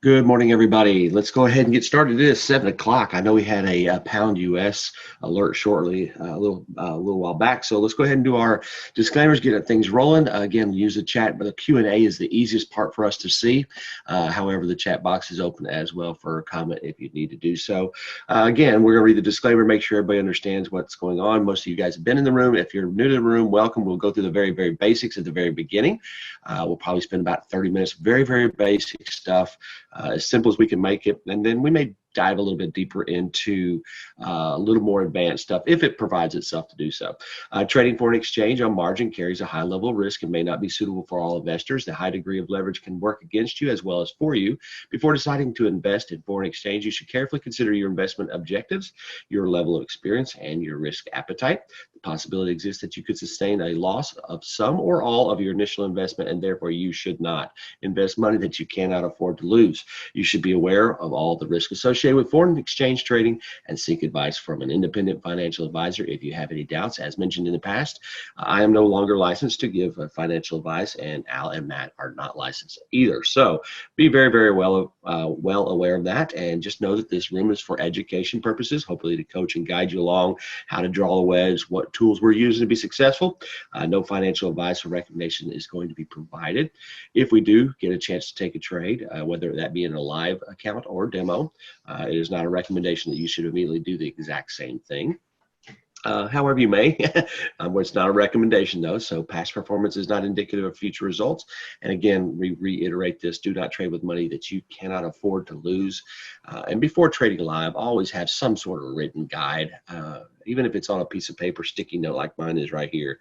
Good morning, everybody. Let's go ahead and get started. It is 7 o'clock. I know we had a pound US alert shortly, a little while back. So let's go ahead and do our disclaimers, get things rolling. Again, use the chat, but the Q&A is the easiest part for us to see. However, the chat box is open as well for a comment if you need to do so. Again, we're going to read the disclaimer, make sure everybody understands what's going on. Most of you guys have been in the room. If you're new to the room, welcome. We'll go through the very, very basics at the very beginning. We'll probably spend about 30 minutes, very, very basic stuff. As simple as we can make it, and then we may dive a little bit deeper into a little more advanced stuff if it provides itself to do so. Trading foreign exchange on margin carries a high level of risk and may not be suitable for all investors. The high degree of leverage can work against you as well as for you. Before deciding to invest in foreign exchange, you should carefully consider your investment objectives, your level of experience, and your risk appetite. The possibility exists that you could sustain a loss of some or all of your initial investment, and therefore you should not invest money that you cannot afford to lose. You should be aware of all the risk associated with foreign exchange trading and seek advice from an independent financial advisor if you have any doubts. As mentioned in the past, I am no longer licensed to give financial advice, and Al and Matt are not licensed either. So be very, very well aware of that, and just know that this room is for education purposes, hopefully to coach and guide you along how to draw the wedge, what tools we're using to be successful. No financial advice or recommendation is going to be provided. If we do get a chance to take a trade, whether that be in a live account or demo, it is not a recommendation that you should immediately do the exact same thing. However you may. It's not a recommendation though, so past performance is not indicative of future results. And again, we reiterate this: do not trade with money that you cannot afford to lose. And before trading live, always have some sort of written guide, even if it's on a piece of paper, sticky note like mine is right here.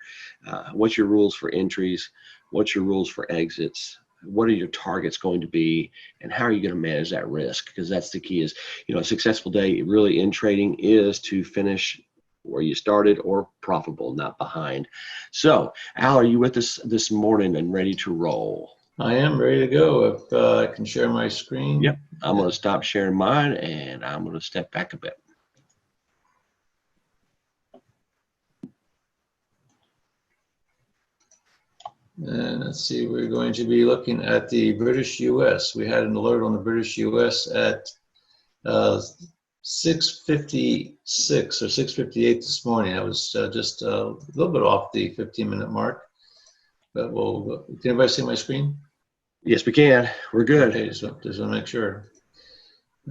What's your rules for entries? What's your rules for exits? What are your targets going to be, and how are you going to manage that risk? Because that's the key. Is, a successful day really in trading is to finish where you started or profitable, not behind. So Al, are you with us this morning and ready to roll? I am ready to go. If I can share my screen. Yep. I'm going to stop sharing mine and I'm going to step back a bit. And let's see, we're going to be looking at the British US. We had an alert on the British US at 6:56 or 6:58 this morning. I was just a little bit off the 15-minute mark, but can everybody see my screen? Yes, we can. We're good. Okay, just want to make sure.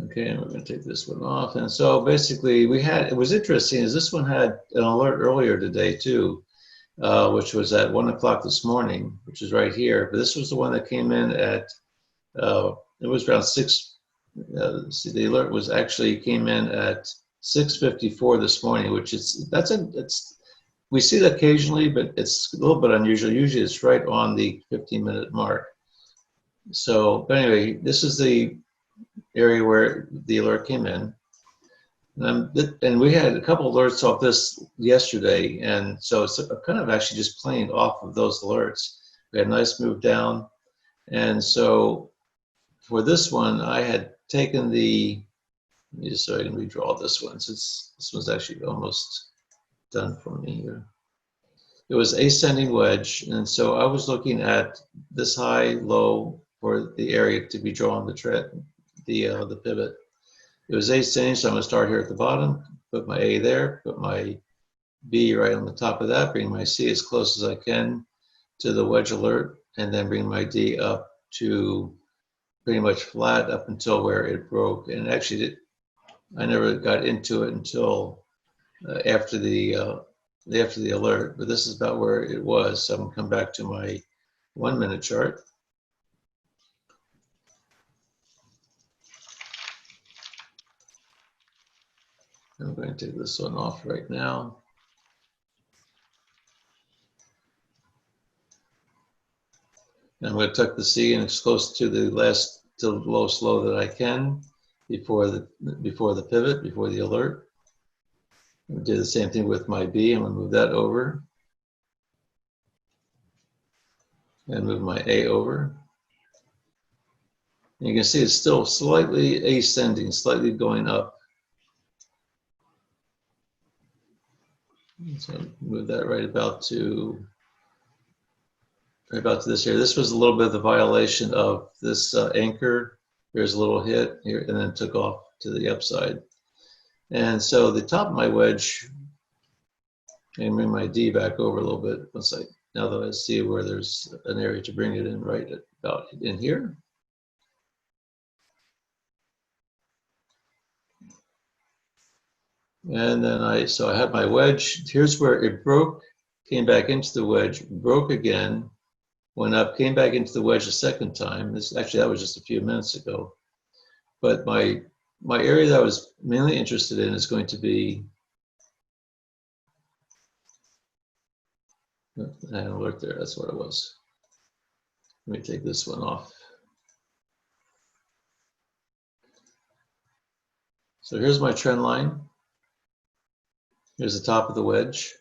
Okay, and we're going to take this one off. And so basically it was interesting, is this one had an alert earlier today too, which was at 1 o'clock this morning, which is right here. But this was the one that came in at, it was around 6. See, the alert came in at 6:54 this morning, which is, we see that occasionally, but it's a little bit unusual. Usually it's right on the 15-minute mark. So, but anyway, this is the area where the alert came in. And we had a couple alerts off this yesterday, and so it's kind of actually just playing off of those alerts. We had a nice move down, and so for this one, I had taken let me just so I can redraw this one, since this one's actually almost done for me here. It was ascending wedge, and so I was looking at this high, low for the area to be drawn the pivot. It was ascending, so I'm going to start here at the bottom, put my A there, put my B right on the top of that, bring my C as close as I can to the wedge alert, and then bring my D up to pretty much flat up until where it broke. And actually, I never got into it until after the alert, but this is about where it was. So I'm going to come back to my 1-minute chart. I'm going to take this one off right now. And I'm going to tuck the C in as close to the lowest low that I can before the pivot, before the alert. I did the same thing with my B. I'm going to move that over and move my A over. And you can see it's still slightly ascending, slightly going up. So move that right about to right about to this here. This was a little bit of the violation of this anchor. There's a little hit here, and then took off to the upside. And so the top of my wedge, and bring my D back over a little bit once now that I see where there's an area to bring it in right about in here. And then so I had my wedge. Here's where it broke, came back into the wedge, broke again, went up, came back into the wedge a second time. Actually, that was just a few minutes ago. But my area that I was mainly interested in is going to be, I had an alert there, that's what it was. Let me take this one off. So here's my trend line. Here's the top of the wedge.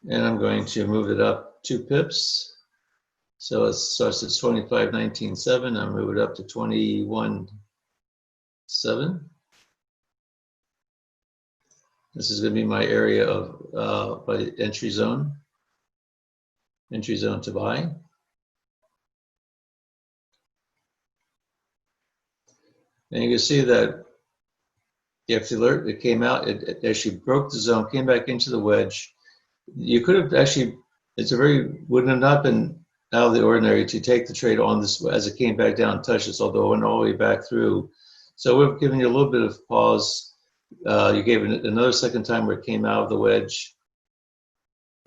And I'm going to move it up 2 pips. So it starts at 25.19.7. I'll move it up to 21.7. This is going to be my area of by entry zone to buy. And you can see that if the alert it came out, it actually broke the zone, came back into the wedge. You could have actually, wouldn't have not been out of the ordinary to take the trade on this as it came back down and touched this, although it went all the way back through. So we've given you a little bit of pause. You gave it another second time where it came out of the wedge.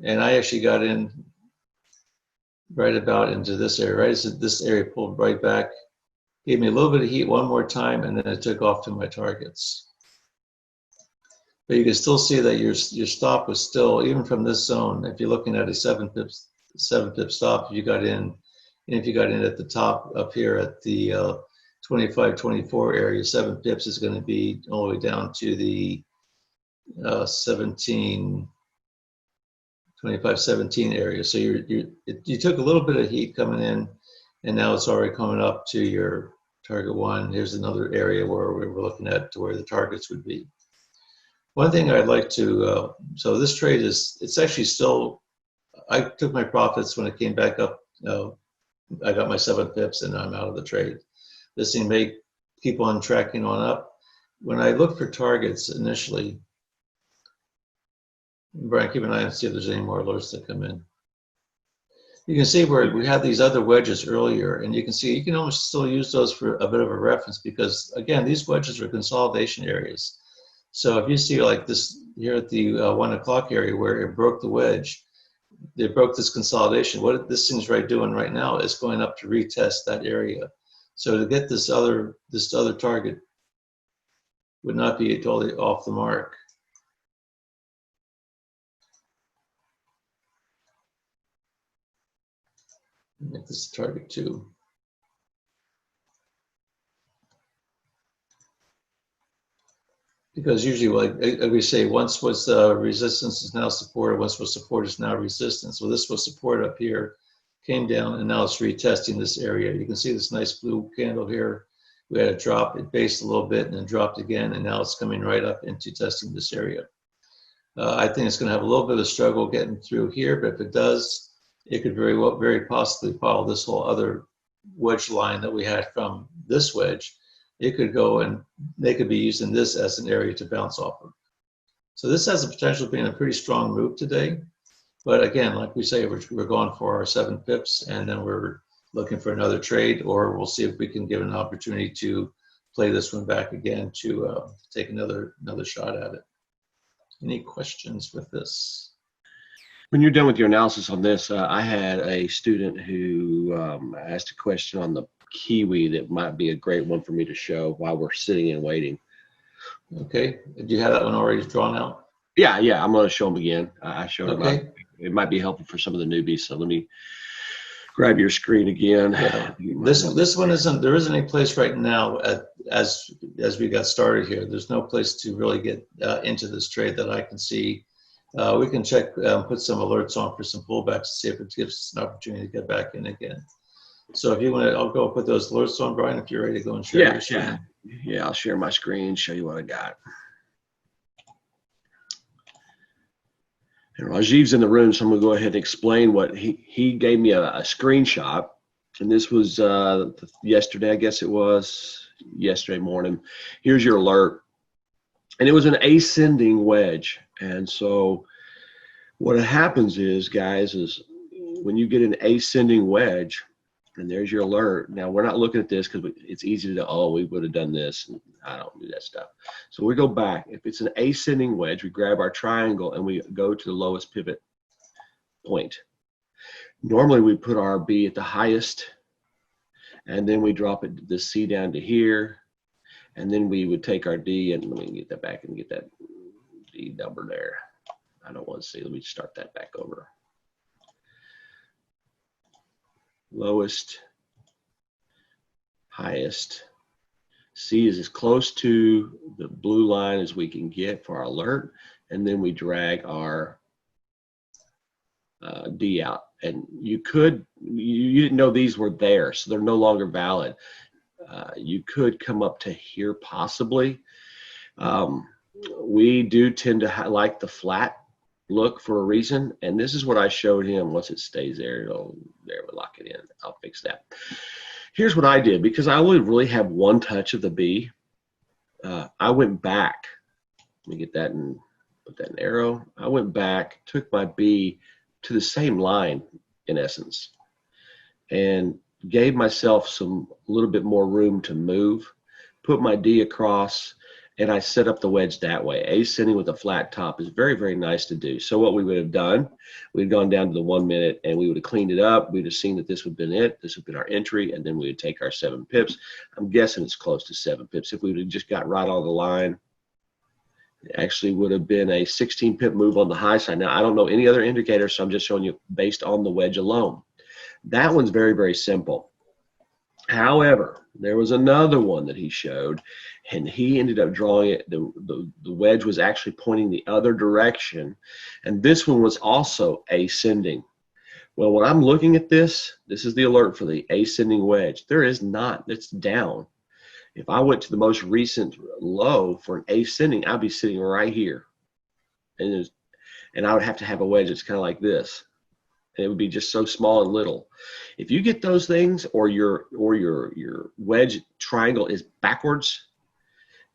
And I actually got in right about into this area, right as this area pulled right back. Gave me a little bit of heat one more time, and then it took off to my targets. But you can still see that your stop was still, even from this zone, if you're looking at a 7 pip stop, if you got in at the top up here at the 25-24 area, 7 pips is going to be all the way down to the 25-17 area. So you took a little bit of heat coming in, and now it's already coming up to your target 1. Here's another area where we were looking at to where the targets would be. One thing I'd like to, so this trade it's actually still, I took my profits when it came back up. I got my 7 pips and I'm out of the trade. This thing may keep on tracking on up. When I look for targets initially, Brian, keep an eye and see if there's any more alerts that come in. You can see where we had these other wedges earlier, and you can see you can almost still use those for a bit of a reference because, again, these wedges are consolidation areas. So if you see like this here at the 1 o'clock area where it broke the wedge, it broke this consolidation. What this thing's doing right now is going up to retest that area. So to get this other target would not be totally off the mark. Make this target 2. Because usually, like we say, once was resistance is now support, once was support is now resistance. So this was support up here, came down, and now it's retesting this area. You can see this nice blue candle here. We had a drop, it based a little bit and then dropped again, and now it's coming right up into testing this area. I think it's going to have a little bit of struggle getting through here, but if it does, it could very possibly follow this whole other wedge line that we had from this wedge. It could go and they could be using this as an area to bounce off of. So this has the potential of being a pretty strong move today. But again, like we say, we're going for our 7 pips and then we're looking for another trade, or we'll see if we can give an opportunity to play this one back again to take another shot at it. Any questions with this? When you're done with your analysis on this, I had a student who asked a question on the Kiwi that might be a great one for me to show while we're sitting and waiting. Okay. Do you have that one already drawn out? Yeah. I'm going to show them again. I showed them. Okay. It might be helpful for some of the newbies. So let me grab your screen again. Yeah. This one there isn't any place right now as we got started here. There's no place to really get into this trade that I can see. We can check, put some alerts on for some pullbacks to see if it gives us an opportunity to get back in again. So if you want to, I'll go put those alerts on, Brian, if you're ready to go and share your screen. Yeah, I'll share my screen, show you what I got. And Rajiv's in the room, so I'm going to go ahead and explain what he gave me a screenshot. And this was yesterday, I guess it was, yesterday morning. Here's your alert. And it was an ascending wedge. And so what happens is, guys, is when you get an ascending wedge, and there's your alert. Now, we're not looking at this because it's easy to, oh, we would have done this. And I don't do that stuff. So we go back. If it's an ascending wedge, we grab our triangle and we go to the lowest pivot point. Normally, we put our B at the highest, and then we drop it, the C down to here, and then we would take our D, and let me get that back and get that D number there. I don't want to see. Let me start that back over. Lowest, highest. C is as close to the blue line as we can get for our alert, and then we drag our D out. And you didn't know these were there, so they're no longer valid. You could come up to here possibly. We do tend to like the flat look for a reason, and this is what I showed him. Once it stays there, there we lock it in. I'll fix that. Here's what I did, because I only really have one touch of the B. I went back. Let me get that and put that in arrow. I went back, took my B to the same line in essence, and gave myself a little bit more room to move, put my D across, and I set up the wedge that way. Ascending with a flat top is very, very nice to do. So what we would have done, we'd gone down to the 1 minute and we would have cleaned it up. We'd have seen that this would have been it. This would have been our entry, and then we would take our 7 pips. I'm guessing it's close to 7 pips. If we would have just got right on the line, it actually would have been a 16 pip move on the high side. Now, I don't know any other indicator, so I'm just showing you based on the wedge alone. That one's very, very simple. However, there was another one that he showed, and he ended up drawing it. The wedge was actually pointing the other direction, and this one was also ascending. Well, when I'm looking at this is the alert for the ascending wedge. There is not. It's down. If I went to the most recent low for an ascending, I'd be sitting right here, and I would have to have a wedge that's kind of like this. And it would be just so small and little. If you get those things, or your wedge triangle is backwards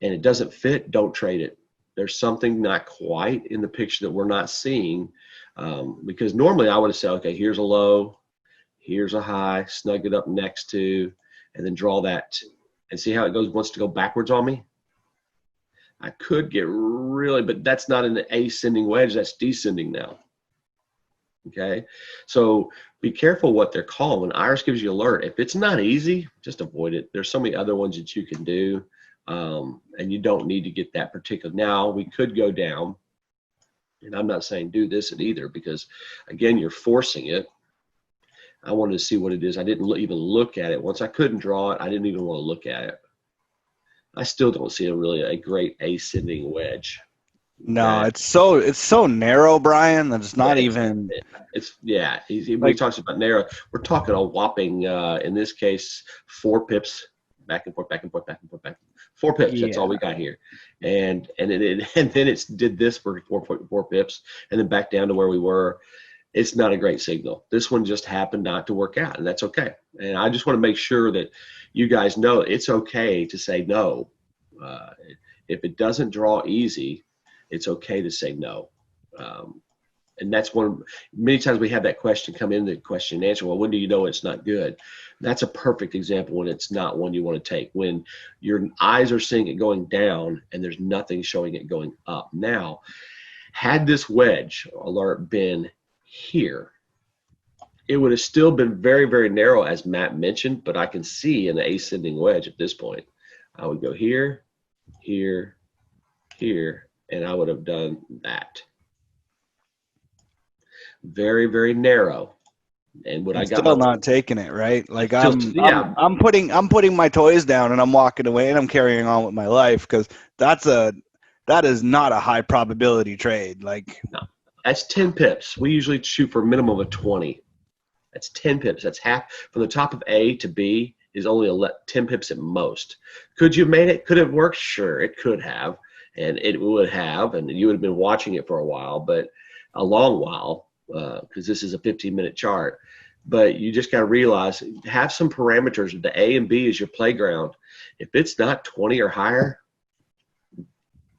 and it doesn't fit, don't trade it. There's something not quite in the picture that we're not seeing, because normally I would have said, okay, here's a low, here's a high, snug it up next to, and then draw that. And see how it wants to go backwards on me? I could get really, but that's not an ascending wedge, that's descending now. Okay, so be careful what they're called. When Airis gives you alert, if it's not easy, just avoid it. There's so many other ones that you can do, and you don't need to get that particular. Now, we could go down, and I'm not saying do this either, because, again, you're forcing it. I wanted to see what it is. I didn't even look at it. Once I couldn't draw it, I didn't even want to look at it. I still don't see a great ascending wedge. No, it's so narrow, Brian, that it's not even. When he talks about narrow, we're talking a whopping, in this case, 4 pips, back and forth, back and forth, back and forth, back. 4 pips. Yeah. That's all we got here, and then it did this for 4 pips, and then back down to where we were. It's not a great signal. This one just happened not to work out, and that's okay. And I just want to make sure that you guys know it's okay to say no. If it doesn't draw easy, it's okay to say no. And that's many times we have that question come in, the question and answer, well, when do you know it's not good? That's a perfect example when it's not one you want to take, when your eyes are seeing it going down and there's nothing showing it going up. Now, had this wedge alert been here, it would have still been very, very narrow, as Matt mentioned, but I can see an ascending wedge at this point. I would go here, here, here, and I would have done that. Very, very narrow. And what I got still not taking it, right? Like I'm putting my toys down and I'm walking away and I'm carrying on with my life, because that is not a high probability trade. Like, no, that's 10 pips. We usually shoot for a minimum of 20. That's 10 pips. That's half from the top of A to B is only 10 pips at most. Could you have made it? Could it have worked? Sure, it could have. And it would have, and you would have been watching it for a while. But a long while because this is a 15-minute chart. But you just got to realize, have some parameters. The A and B is your playground. If it's not 20 or higher,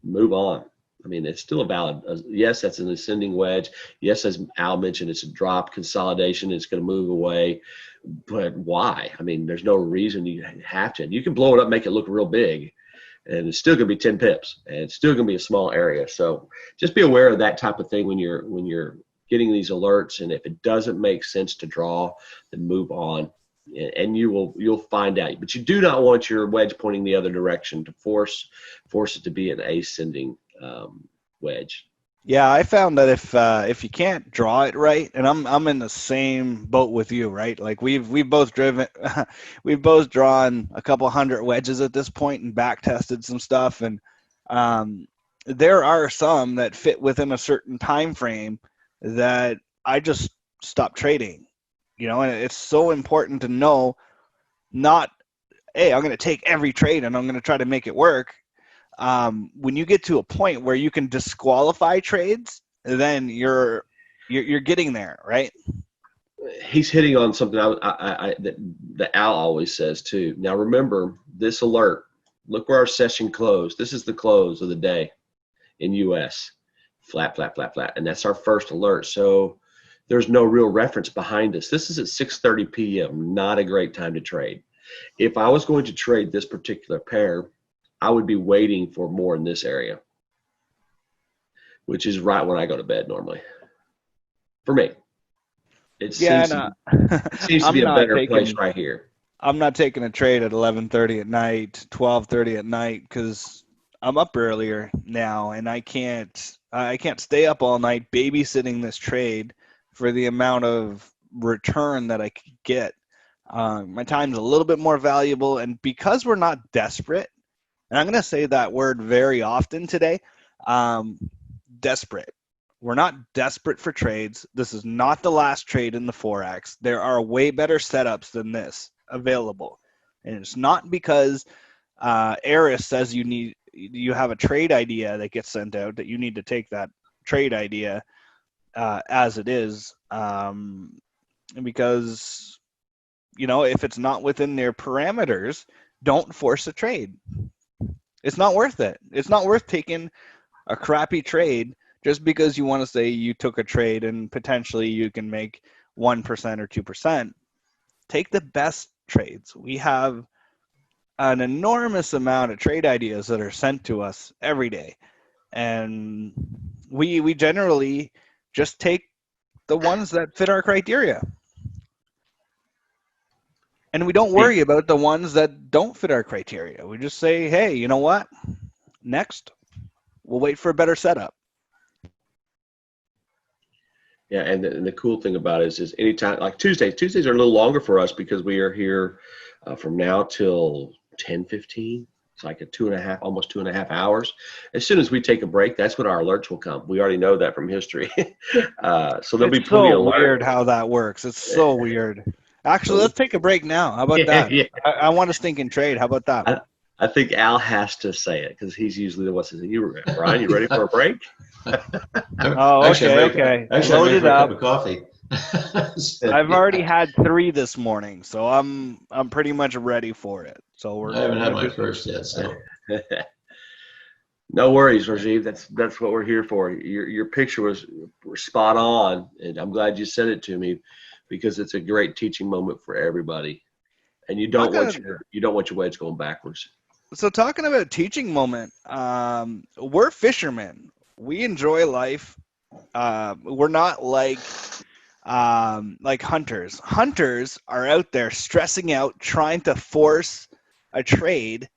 move on. I mean, it's still a valid. Yes, that's an ascending wedge. Yes, as Al mentioned, it's a drop consolidation. It's going to move away. But why? I mean, there's no reason you have to. You can blow it up, make it look real big, and it's still going to be 10 pips, and it's still going to be a small area. So just be aware of that type of thing when you're getting these alerts. And if it doesn't make sense to draw, then move on, and you'll find out. But you do not want your wedge pointing the other direction to force it to be an ascending wedge. Yeah, I found that if you can't draw it right, and I'm in the same boat with you, right? Like we've both driven, we've both drawn a couple hundred wedges at this point and back tested some stuff, and there are some that fit within a certain time frame that I just stopped trading, and it's so important to know, not, hey, I'm going to take every trade and I'm going to try to make it work. When you get to a point where you can disqualify trades, then you're getting there, right? He's hitting on something that Al always says too. Now remember this alert. Look where our session closed. This is the close of the day in US. Flat, flat, flat, flat, and that's our first alert. So there's no real reference behind us. This is at 6:30 p.m. Not a great time to trade. If I was going to trade this particular pair, I would be waiting for more in this area, which is right when I go to bed normally. For me, it seems to be a better place right here. I'm not taking a trade at 11:30 at night, 12:30 at night, because I'm up earlier now, and I can't stay up all night babysitting this trade for the amount of return that I could get. My time's a little bit more valuable, and because we're not desperate, and I'm going to say that word very often today, desperate. We're not desperate for trades. This is not the last trade in the Forex. There are way better setups than this available. And it's not because Airis says you have a trade idea that gets sent out that you need to take that trade idea as it is. Because, if it's not within their parameters, don't force a trade. It's not worth it. It's not worth taking a crappy trade just because you want to say you took a trade and potentially you can make 1% or 2%. Take the best trades. We have an enormous amount of trade ideas that are sent to us every day. And we generally just take the ones that fit our criteria. And we don't worry about the ones that don't fit our criteria. We just say, hey, you know what? Next, we'll wait for a better setup. Yeah, and the cool thing about it is anytime, like Tuesdays are a little longer for us because we are here from now till 10:15. It's like almost 2.5 hours. As soon as we take a break, that's when our alerts will come. We already know that from history. So there'll be plenty of alerts. It's so weird how that works. It's so weird. Actually, let's take a break now. How about that? Yeah. I want a stinking trade. How about that? I think Al has to say it because he's usually the one that says, Brian, you ready for a break? Okay. Actually, load it up. A cup of coffee. I've already had 3 this morning, so I'm pretty much ready for it. So I haven't had my first yet, so. No worries, Rajiv. That's what we're here for. Your picture was spot on, and I'm glad you sent it to me because it's a great teaching moment for everybody. And you don't want your wedge going backwards. So talking about teaching moment, we're fishermen. We enjoy life. We're not like hunters. Hunters are out there stressing out, trying to force a trade,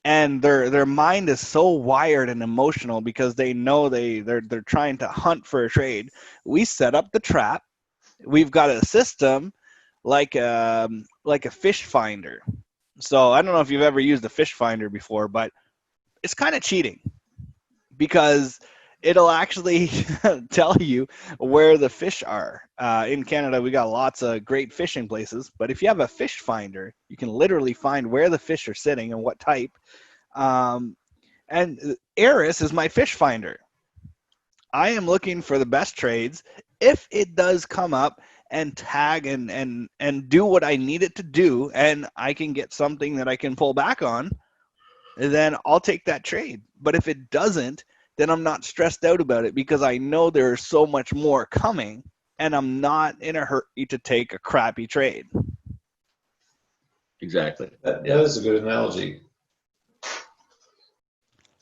and their mind is so wired and emotional because they know they're trying to hunt for a trade. We set up the trap. We've got a system like a fish finder. So I don't know if you've ever used a fish finder before, but it's kind of cheating because it'll actually tell you where the fish are. In Canada, we got lots of great fishing places, but if you have a fish finder, you can literally find where the fish are sitting and what type. And Airis is my fish finder. I am looking for the best trades. If it does come up and tag and do what I need it to do, and I can get something that I can pull back on, then I'll take that trade. But if it doesn't, then I'm not stressed out about it because I know there's so much more coming, and I'm not in a hurry to take a crappy trade. Exactly. That is a good analogy.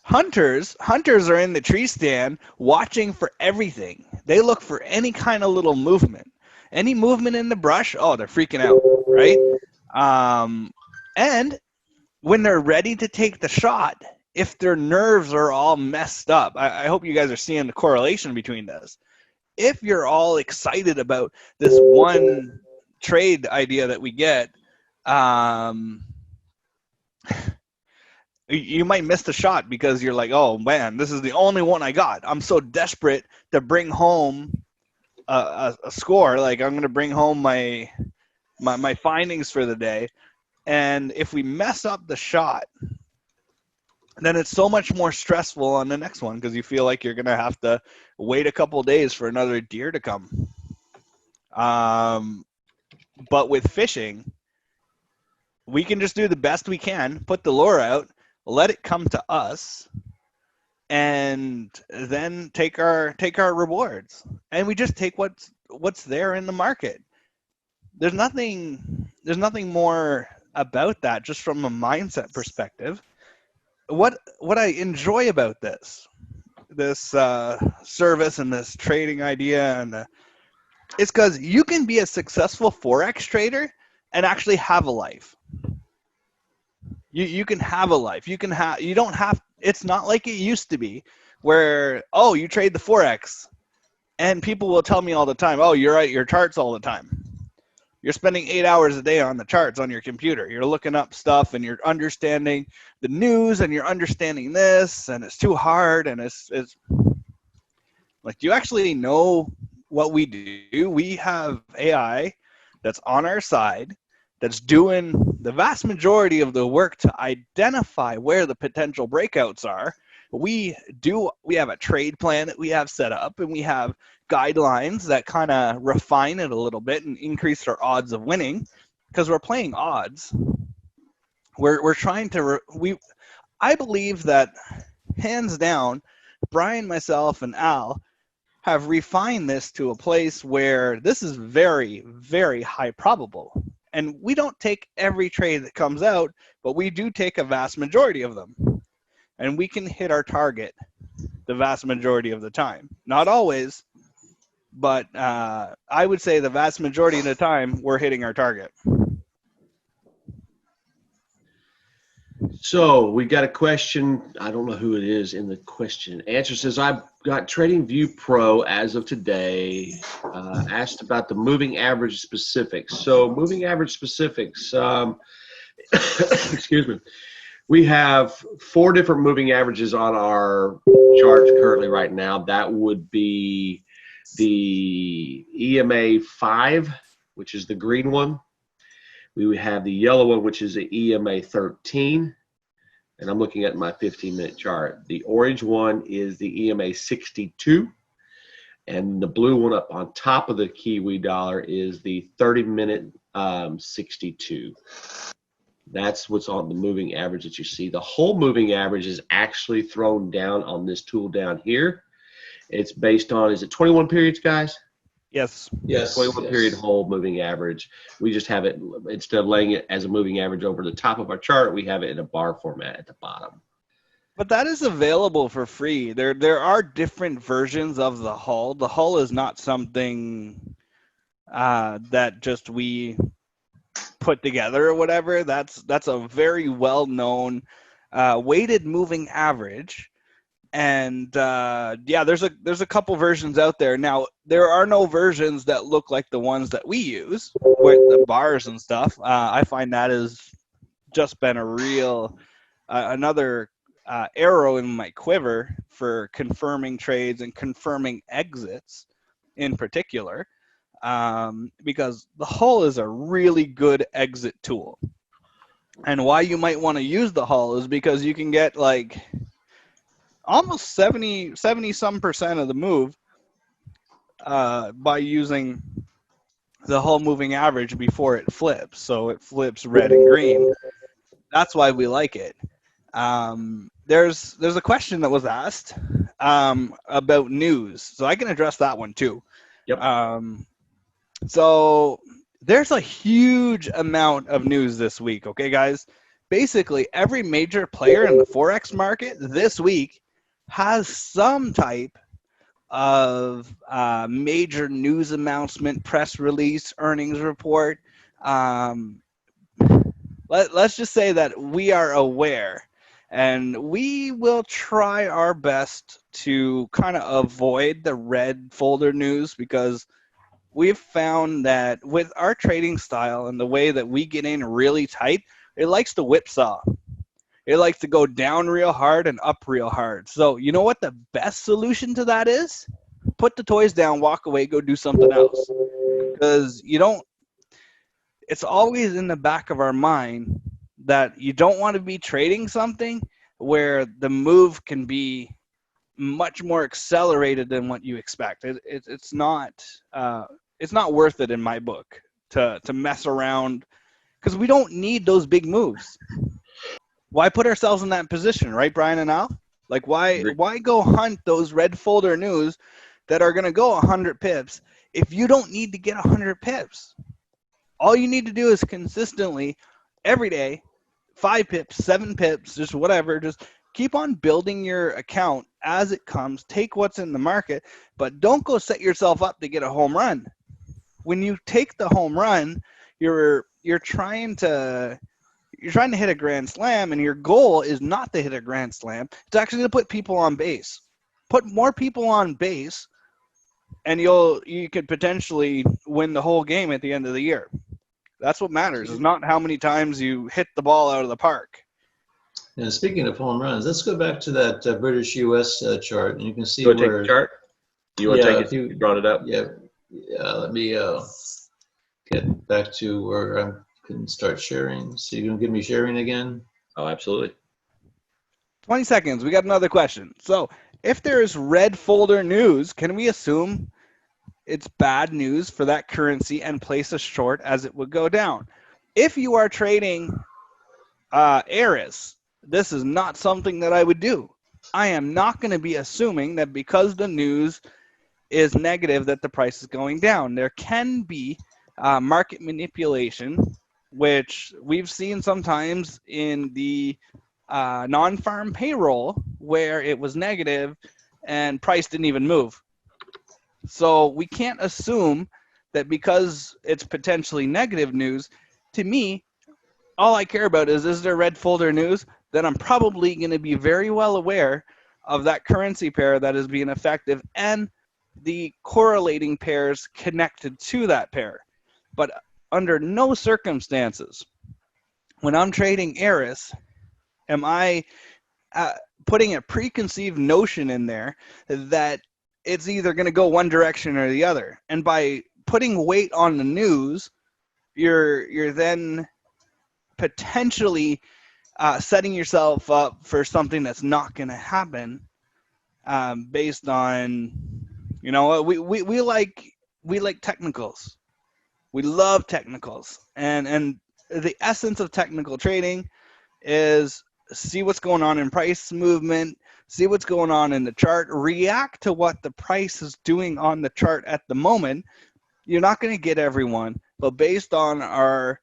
Hunters are in the tree stand watching for everything. They look for any kind of little movement. Any movement in the brush, oh, they're freaking out, right? And when they're ready to take the shot, if their nerves are all messed up, I hope you guys are seeing the correlation between this. If you're all excited about this one trade idea that we get, you might miss the shot because you're like, oh man, this is the only one I got. I'm so desperate to bring home a score. Like I'm going to bring home my findings for the day. And if we mess up the shot, then it's so much more stressful on the next one because you feel like you're going to have to wait a couple days for another deer to come. But with fishing, we can just do the best we can, put the lure out, let it come to us, and then take our rewards. And we just take what's there in the market. There's nothing more about that, just from a mindset perspective. What I enjoy about this service and this trading idea, and it's because you can be a successful Forex trader and actually have a life. You can have a life. You don't have. It's not like it used to be, where you trade the Forex, and people will tell me all the time, you're at your charts all the time. You're spending 8 hours a day on the charts on your computer. You're looking up stuff and you're understanding the news and you're understanding this, and it's too hard. And it's like, do you actually know what we do? We have AI that's on our side, that's doing the vast majority of the work to identify where the potential breakouts are. We have a trade plan that we have set up, and we have guidelines that kind of refine it a little bit and increase our odds of winning, because we're playing odds. We're trying to I believe that hands down, Brian, myself, and Al have refined this to a place where this is very, very high probable. And we don't take every trade that comes out, but we do take a vast majority of them. And we can hit our target the vast majority of the time. Not always, but I would say the vast majority of the time we're hitting our target. So we got a question. I don't know who it is in the question. Answer says, I've got TradingView Pro as of today. Asked about the moving average specifics. So moving average specifics, excuse me. We have 4 different moving averages on our charts currently right now. That would be the EMA 5, which is the green one. We would have the yellow one, which is the EMA 13. And I'm looking at my 15-minute chart. The orange one is the EMA 62. And the blue one up on top of the Kiwi dollar is the 30-minute 62. That's what's on the moving average that you see. The whole moving average is actually thrown down on this tool down here. It's based on, is it 21 periods, guys? Yes. 21 period whole moving average. We just have it, instead of laying it as a moving average over the top of our chart, we have it in a bar format at the bottom. But that is available for free. There are different versions of the hull. The hull is not something that just we put together or whatever. That's a very well-known weighted moving average. And there's a couple versions out there. Now, there are no versions that look like the ones that we use with the bars and stuff. I find that has just been a real another arrow in my quiver for confirming trades and confirming exits in particular, because the hull is a really good exit tool. And why you might want to use the hull is because you can get like almost 70 some percent of the move by using the whole moving average before it flips. So it flips red and green. That's why we like it. There's a question that was asked about news, so I can address that one too. Yep. So there's a huge amount of news this week. Okay, guys. Basically, every major player in the forex market this week has some type of major news announcement, press release, earnings report. Let's just say that we are aware, and we will try our best to kind of avoid the red folder news, because we've found that with our trading style and the way that we get in really tight, it likes to whipsaw. It likes to go down real hard and up real hard. So you know what the best solution to that is? Put the toys down, walk away, go do something else. Because it's always in the back of our mind that you don't want to be trading something where the move can be much more accelerated than what you expect. It's not worth it in my book to mess around, because we don't need those big moves. Why put ourselves in that position, right, Brian and Al? Like, why go hunt those red folder news that are going to go 100 pips if you don't need to get 100 pips? All you need to do is consistently, every day, 5 pips, 7 pips, just whatever, just keep on building your account as it comes. Take what's in the market, but don't go set yourself up to get a home run. When you take the home run, you're trying to hit a grand slam, and your goal is not to hit a grand slam. It's actually to put people on base. Put more people on base, and you could potentially win the whole game at the end of the year. That's what matters, is not how many times you hit the ball out of the park. And speaking of home runs, let's go back to that British U.S. Chart, and you can see You want to where. take the chart? You want to take it? You brought it up. Yeah. Let me get back to where I can start sharing. So you gonna give me sharing again? Oh, absolutely. 20 seconds. We got another question. So, if there is red folder news, can we assume it's bad news for that currency and place a short as it would go down? If you are trading Airis, this is not something that I would do. I am not going to be assuming that because the news is negative that the price is going down. There can be market manipulation, which we've seen sometimes in the non-farm payroll, where it was negative and price didn't even move. So we can't assume that because it's potentially negative news. To me, all I care about is there red folder news? Then I'm probably going to be very well aware of that currency pair that is being effective and the correlating pairs connected to that pair. But under no circumstances, when I'm trading Airis, am I putting a preconceived notion in there that it's either going to go one direction or the other. And by putting weight on the news, you're then potentially setting yourself up for something that's not going to happen, based on, we like technicals. We love technicals, and the essence of technical trading is see what's going on in price movement, see what's going on in the chart, react to what the price is doing on the chart at the moment. You're not going to get everyone, but based on our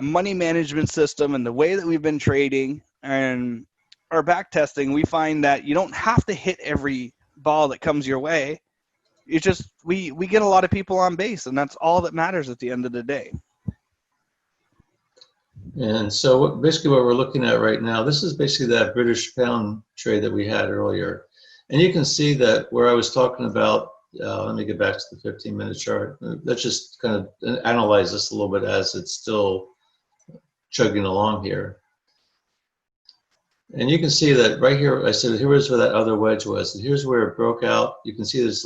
money management system and the way that we've been trading and our back testing, we find that you don't have to hit every ball that comes your way. It's just we get a lot of people on base, and that's all that matters at the end of the day. And so basically what we're looking at right now, this is basically that British pound trade that we had earlier. And you can see that where I was talking about, let me get back to the 15-minute chart. Let's just kind of analyze this a little bit as it's still chugging along here. And you can see that right here, I said, here was where that other wedge was. And here's where it broke out. You can see this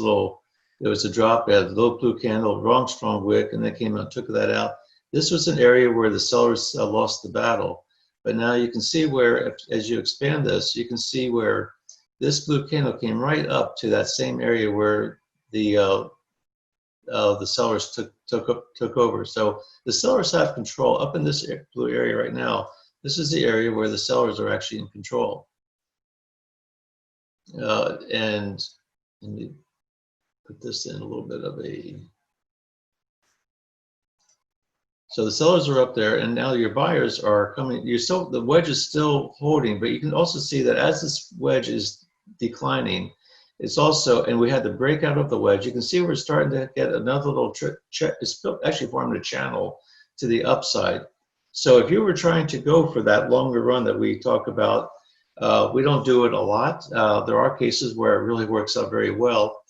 there was a drop, it had a little blue candle, wrong strong wick, and they came out and took that out. This was an area where the sellers lost the battle. But now you can see where, as you expand this, you can see where this blue candle came right up to that same area where the sellers took over. So the sellers have control up in this blue area right now. This is the area where the sellers are actually in control. And let me put this in a little bit of a. So the sellers are up there, and now your buyers are coming. The wedge is still holding, but you can also see that as this wedge is declining, it's also, and we had the breakout of the wedge. You can see we're starting to get another little it's actually forming a channel to the upside. So if you were trying to go for that longer run that we talk about, we don't do it a lot. There are cases where it really works out very well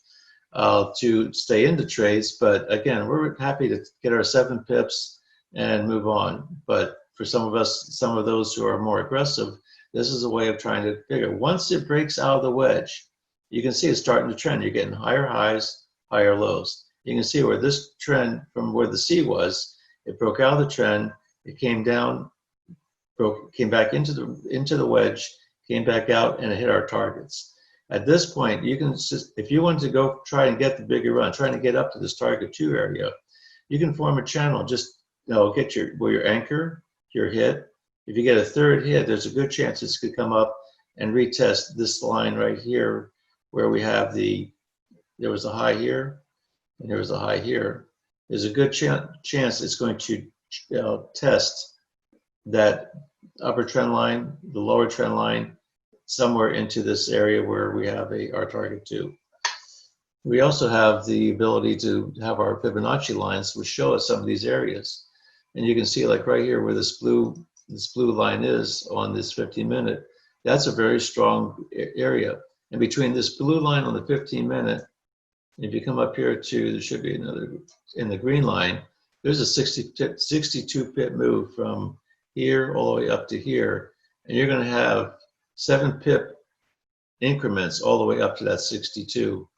to stay in the trades, but again, we're happy to get our 7 pips and move on. But for some of us, some of those who are more aggressive, this is a way of trying to figure. Once it breaks out of the wedge, you can see it's starting to trend. You're getting higher highs, higher lows. You can see where this trend from where the C was, it broke out of the trend, it came down, came back into the wedge, came back out, and it hit our targets. At this point, you can, if you want to go try and get the bigger run, trying to get up to this target 2 area, you can form a channel. Just get where your anchor, your hit. If you get a third hit, there's a good chance this could come up and retest this line right here, where we have there was a high here, and there was a high here. There's a good chance it's going to test that upper trend line, the lower trend line, somewhere into this area where we have our target 2. We also have the ability to have our Fibonacci lines, which show us some of these areas. And you can see, like right here where this blue line is on this 15-minute, that's a very strong area. And between this blue line on the 15-minute, if you come up here to, there should be another, in the green line, there's a 62 pip move from here all the way up to here. And you're going to have 7 pip increments all the way up to that 62.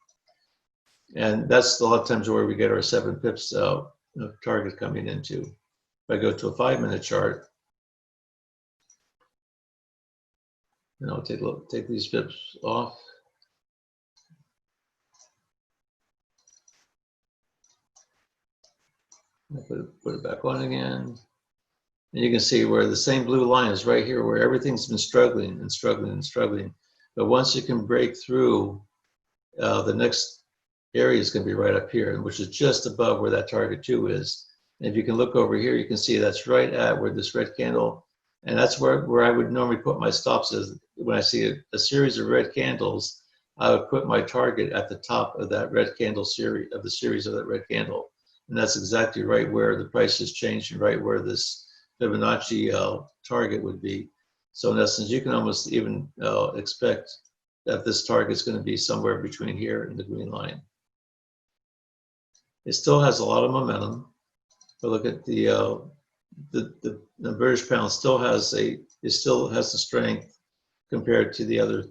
And that's a lot of times where we get our 7 pips target coming into. If I go to a 5-minute chart, and I'll take these pips off. I'll put it back on again. And you can see where the same blue line is right here, where everything's been struggling and struggling and struggling. But once you can break through, the next area is going to be right up here, which is just above where that target 2 is. And if you can look over here, you can see that's right at where this red candle, and that's where I would normally put my stops. Is when I see a series of red candles, I would put my target at the top of that red candle series, of that red candle. And that's exactly right where the price has changed and right where this Fibonacci target would be. So in essence, you can almost even expect that this target is going to be somewhere between here and the green line. It still has a lot of momentum. But look at the British pound still has the strength compared to the other.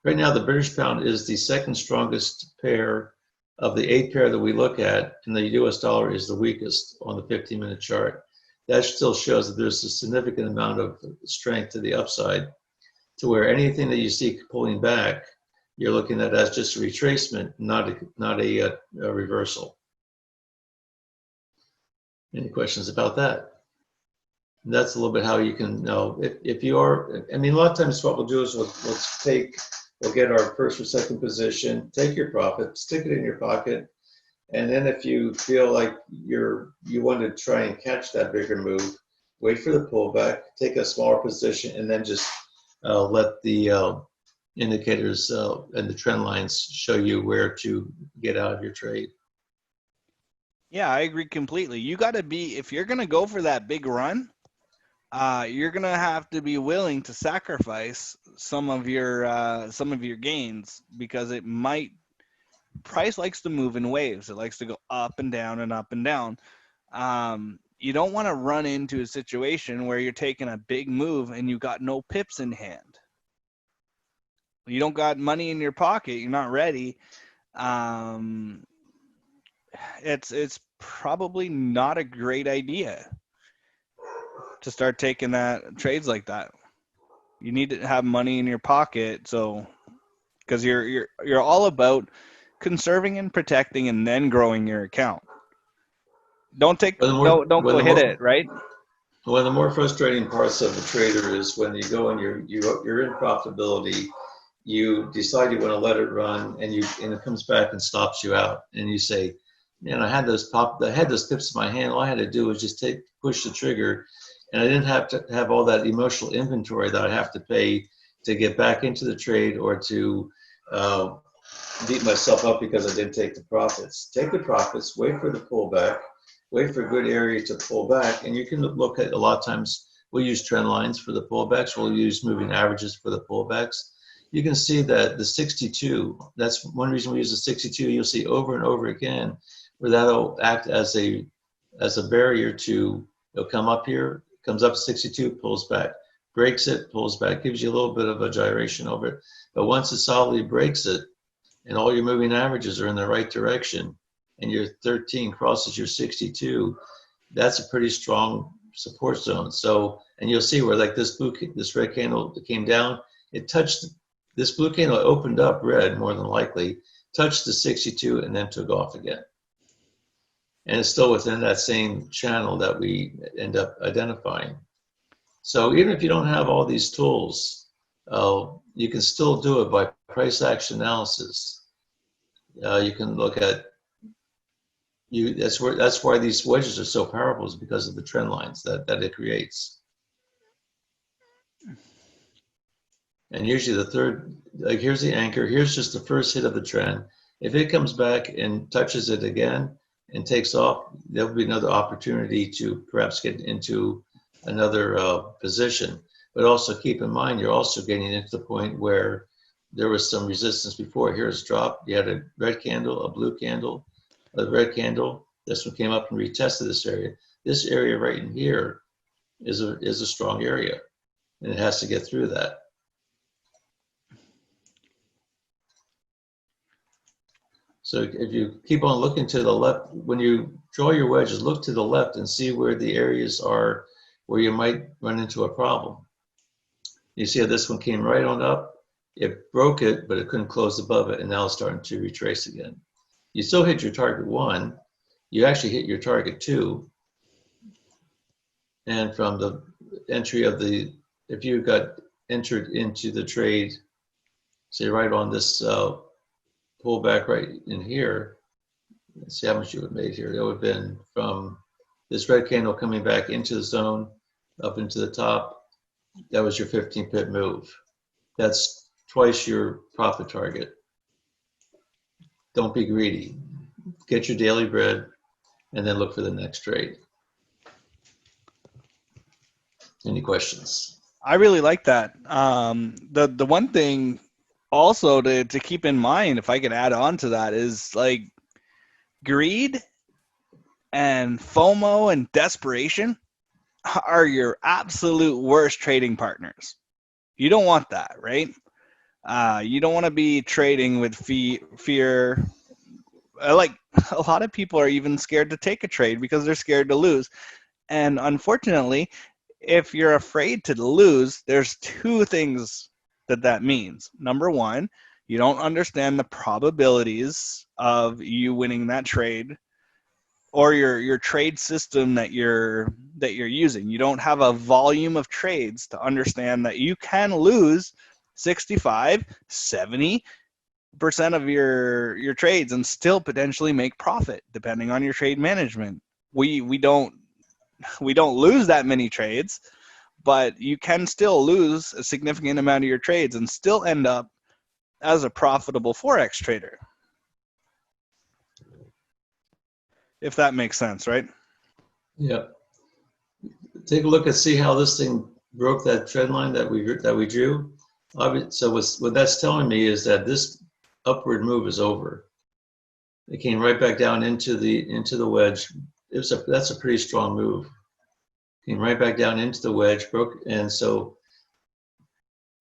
Right now, the British pound is the second strongest pair of the 8 pair that we look at, and the US dollar is the weakest on the 15-minute chart. That still shows that there's a significant amount of strength to the upside, to where anything that you see pulling back, you're looking at as just a retracement, not a reversal. Any questions about that? And that's a little bit how you can know if you are. I mean, a lot of times what we'll do is we'll get our first or second position, take your profit, stick it in your pocket, and then if you feel like you want to try and catch that bigger move, wait for the pullback, take a smaller position, and then just let the indicators and the trend lines show you where to get out of your trade. Yeah, I agree completely. You got to be, if you're going to go for that big run, you're going to have to be willing to sacrifice some of your gains, because price likes to move in waves. It likes to go up and down and up and down. You don't want to run into a situation where you're taking a big move and you got no pips in hand. You don't got money in your pocket. You're not ready. It's probably not a great idea to start taking trades like that. You need to have money in your pocket, so because you're all about conserving and protecting and then growing your account. Don't go hit it, right? One of the more frustrating parts of the trader is when you go and you're in profitability, you decide you want to let it run, and it comes back and stops you out, and you say, "Man, I had those pips in my hand. All I had to do was just push the trigger, and I didn't have to have all that emotional inventory that I have to pay to get back into the trade or to beat myself up because I didn't take the profits. Take the profits, wait for the pullback." Wait for a good area to pull back, and you can look at, a lot of times we'll use trend lines for the pullbacks, we'll use moving averages for the pullbacks. You can see that the 62, that's one reason we use the 62, you'll see over and over again where that'll act as a barrier to, it'll come up here, comes up to 62, pulls back, breaks it, pulls back, gives you a little bit of a gyration over it. But once it solidly breaks it and all your moving averages are in the right direction, and your 13 crosses your 62, that's a pretty strong support zone. So, and you'll see where like this red candle that came down, it touched, this blue candle opened up red more than likely, touched the 62 and then took off again. And it's still within that same channel that we end up identifying. So even if you don't have all these tools, you can still do it by price action analysis. You can look at, that's why these wedges are so powerful, is because of the trend lines that it creates. And usually the third, like here's the anchor, here's just the first hit of the trend. If it comes back and touches it again and takes off, there'll be another opportunity to perhaps get into another position. But also keep in mind, you're also getting into the point where there was some resistance before. Here's a drop, you had a red candle, a blue candle, a red candle. This one came up and retested this area. This area right in here is a strong area, and it has to get through that. So if you keep on looking to the left, when you draw your wedges, look to the left and see where the areas are where you might run into a problem. You see how this one came right on up, it broke it, but it couldn't close above it, and now it's starting to retrace again. You still hit your target 1, you actually hit your target 2, and from the entry of the, if you got entered into the trade, say right on this pullback right in here, let's see how much you would have made here. It would have been from this red candle coming back into the zone, up into the top, that was your 15 pip move. That's twice your profit target. Don't be greedy. Get your daily bread and then look for the next trade. Any questions? I really like that. The one thing also to keep in mind, if I could add on to that, is like greed and FOMO and desperation are your absolute worst trading partners. You don't want that, right? You don't want to be trading with fear. Like a lot of people are even scared to take a trade because they're scared to lose. And unfortunately, if you're afraid to lose, there's two things that means. Number one, you don't understand the probabilities of you winning that trade or your trade system that you're using. You don't have a volume of trades to understand that you can lose 65, 70% of your trades and still potentially make profit depending on your trade management. We don't lose that many trades, but you can still lose a significant amount of your trades and still end up as a profitable Forex trader. If that makes sense, right? Yeah. Take a look and see how this thing broke that trend line that we drew. So what that's telling me is that this upward move is over. It came right back down into the wedge. That's a pretty strong move. Came right back down into the wedge, broke, and so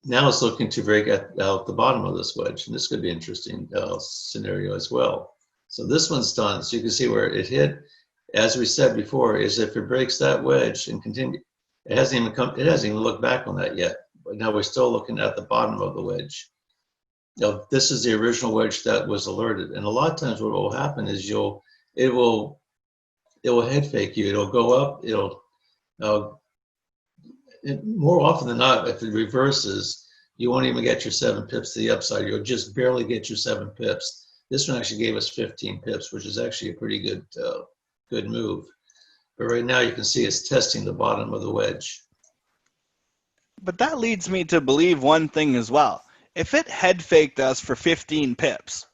now it's looking to break out the bottom of this wedge, and this could be an interesting scenario as well. So this one's done. So you can see where it hit. As we said before, is if it breaks that wedge and continue, it hasn't even looked back on that yet. now we're still looking at the bottom of the wedge. Now, this is the original wedge that was alerted. And a lot of times what will happen is it will head fake you. It'll go up. More often than not, if it reverses, you won't even get your 7 pips to the upside. You'll just barely get your 7 pips. This one actually gave us 15 pips, which is actually a pretty good move. But right now you can see it's testing the bottom of the wedge. But that leads me to believe one thing as well. If it head faked us for 15 pips,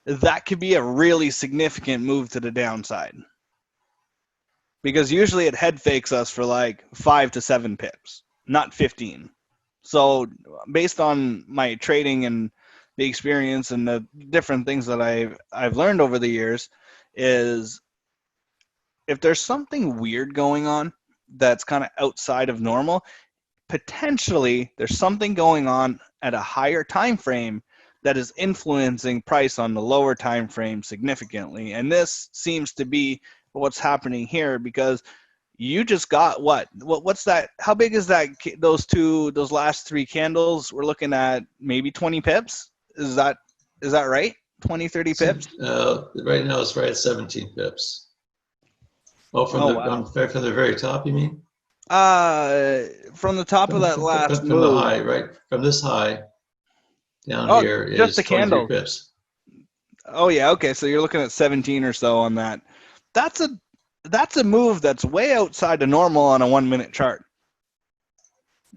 that could be a really significant move to the downside. Because usually it head fakes us for like 5 to 7 pips, not 15. So based on my trading and the experience and the different things that I've learned over the years, is if there's something weird going on that's kind of outside of normal, potentially there's something going on at a higher time frame that is influencing price on the lower time frame significantly. And this seems to be what's happening here, because you just got what's that? How big is that? Those last 3 candles, we're looking at maybe 20 pips. Is that right? 20, 30 pips? Right now it's right at 17 pips. Oh, from the very top, you mean? From the top of that last from move. the high, right? From this high down here is just the 23 candle. pips. Oh yeah, okay. So you're looking at 17 or so on that. That's a move that's way outside the normal on a 1-minute chart.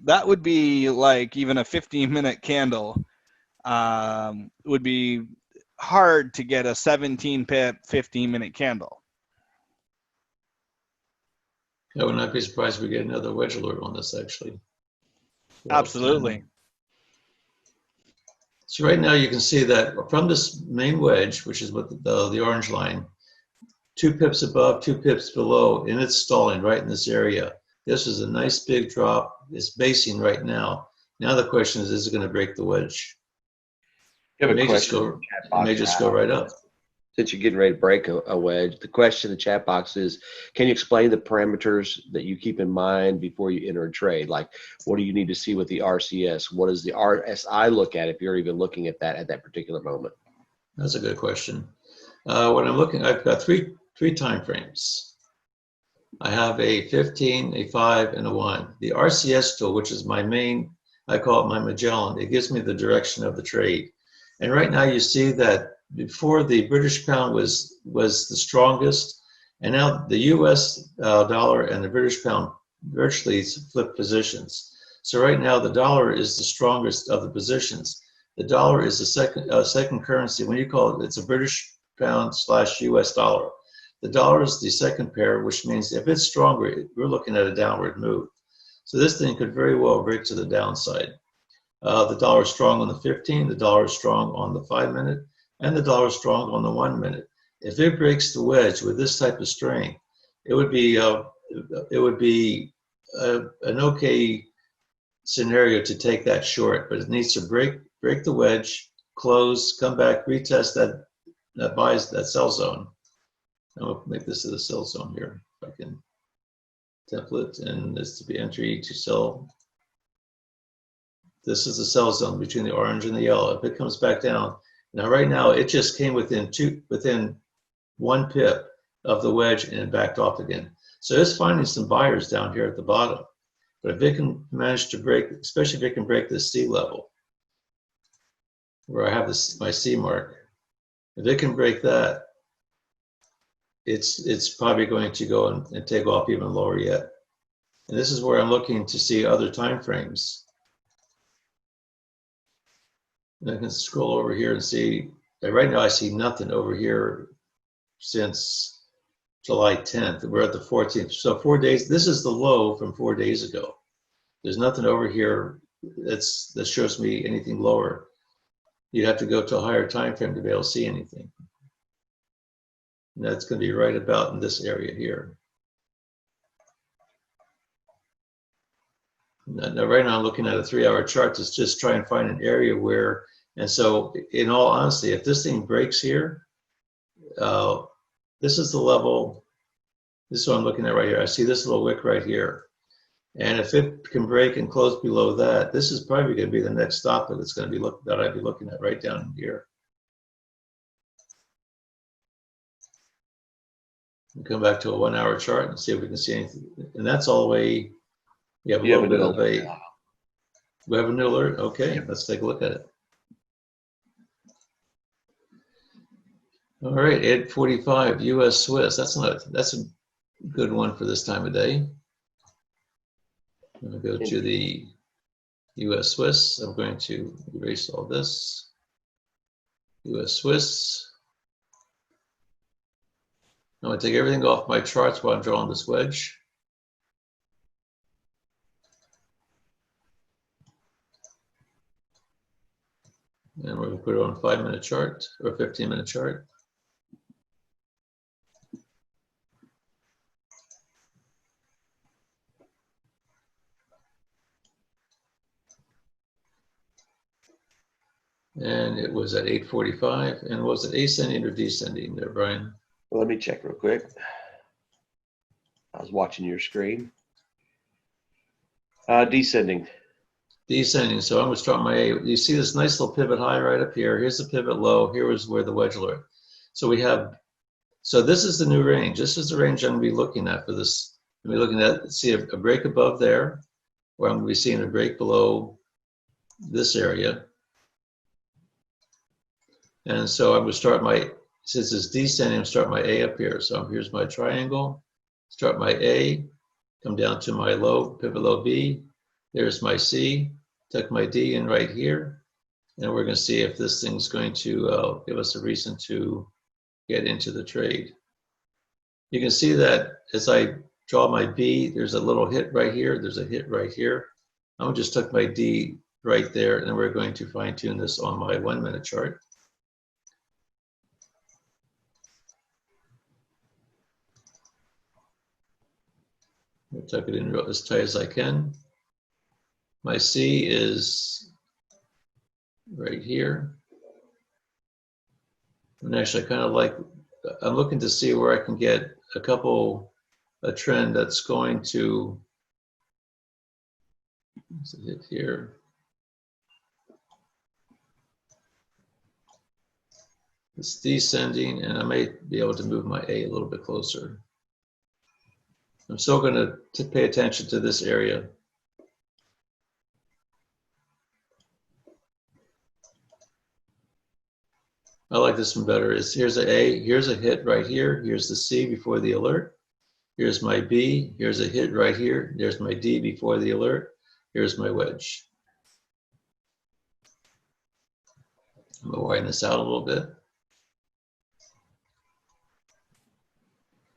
That would be like even a 15-minute candle. Would be hard to get a 17 pip 15-minute candle. I would not be surprised if we get another wedge alert on this, actually. Absolutely. So right now you can see that from this main wedge, which is what the orange line, 2 pips above, 2 pips below, and it's stalling right in this area. This is a nice big drop. It's basing right now. Now the question is it going to break the wedge? You have It a may just question. go right up. Since you're getting ready to break a wedge, the question in the chat box is, can you explain the parameters that you keep in mind before you enter a trade? Like, what do you need to see with the RCS? What does the RSI look at if you're even looking at that particular moment? That's a good question. When I'm looking, I've got three time frames. I have a 15, a 5, and a 1. The RCS tool, which is my main, I call it my Magellan, it gives me the direction of the trade. And right now you see that before the British pound was the strongest, and now the US dollar and the British pound virtually flip positions. So right now the dollar is the strongest of the positions. The dollar is the second currency. When you call it, it's a British pound / US dollar. The dollar is the second pair, which means if it's stronger, we're looking at a downward move. So this thing could very well break to the downside. The dollar is strong on the 15, the dollar is strong on the 5-minute, and the dollar is strong on the 1-minute. If it breaks the wedge with this type of strength, it would be an okay scenario to take that short, but it needs to break the wedge, close, come back, retest that sell zone. I'll make this to the sell zone here. If I can template, and this to be entry to sell. This is the sell zone between the orange and the yellow. If it comes back down, now right now it just came within 1 pip of the wedge and it backed off again. So it's finding some buyers down here at the bottom. But if it can manage to break, especially if it can break this C level, where I have my C mark, if it can break that, it's probably going to go and take off even lower yet. And this is where I'm looking to see other time frames. And I can scroll over here and see, right now I see nothing over here since July 10th. We're at the 14th. So 4 days, this is the low from 4 days ago. There's nothing over here that shows me anything lower. You'd have to go to a higher time frame to be able to see anything. And that's going to be right about in this area here. Now, right now I'm looking at a 3-hour chart to just try and find an area where, and so in all honesty, if this thing breaks here, this is the level, this is what I'm looking at right here. I see this little wick right here. And if it can break and close below that, this is probably going to be the next stop that it's going to be that I'd be looking at right down here. And come back to a 1 hour chart and see if we can see anything. And that's all the way. We have a little bit of a. We have a new alert. Okay, let's take a look at it. All right, 8:45 U.S. Swiss. That's a good one for this time of day. I'm going to go to the U.S. Swiss. I'm going to erase all this. U.S. Swiss. I'm going to take everything off my charts while I'm drawing this wedge. And we're going to put it on a 5-minute chart or a 15-minute chart. And it was at 8:45. And was it ascending or descending there, Brian? Well, let me check real quick. I was watching your screen. Descending. Descending. So I'm going to start my A. You see this nice little pivot high right up here. Here's the pivot low. Here is where the wedge alert. So we have. So this is the new range. This is the range I'm going to be looking at for this. I'm going to be looking at, see a break above there, where I'm going to be seeing a break below this area. And so I'm going to start my, since it's descending, I'm going to start my A up here. So here's my triangle, start my A, come down to my low, pivot low B. There's my C, tuck my D in right here. And we're going to see if this thing's going to give us a reason to get into the trade. You can see that as I draw my B, there's a little hit right here. There's a hit right here. I'm going to just tuck my D right there. And then we're going to fine tune this on my 1-minute chart. I'll tuck it in as tight as I can. My C is right here. And actually, I kind of like, I'm looking to see where I can get a trend that's going to, what's it hit here? It's descending, and I may be able to move my A a little bit closer. I'm still going to pay attention to this area. I like this one better. Here's a A, here's a hit right here, here's the C before the alert. Here's my B, here's a hit right here, there's my D before the alert, here's my wedge. I'm going to widen this out a little bit.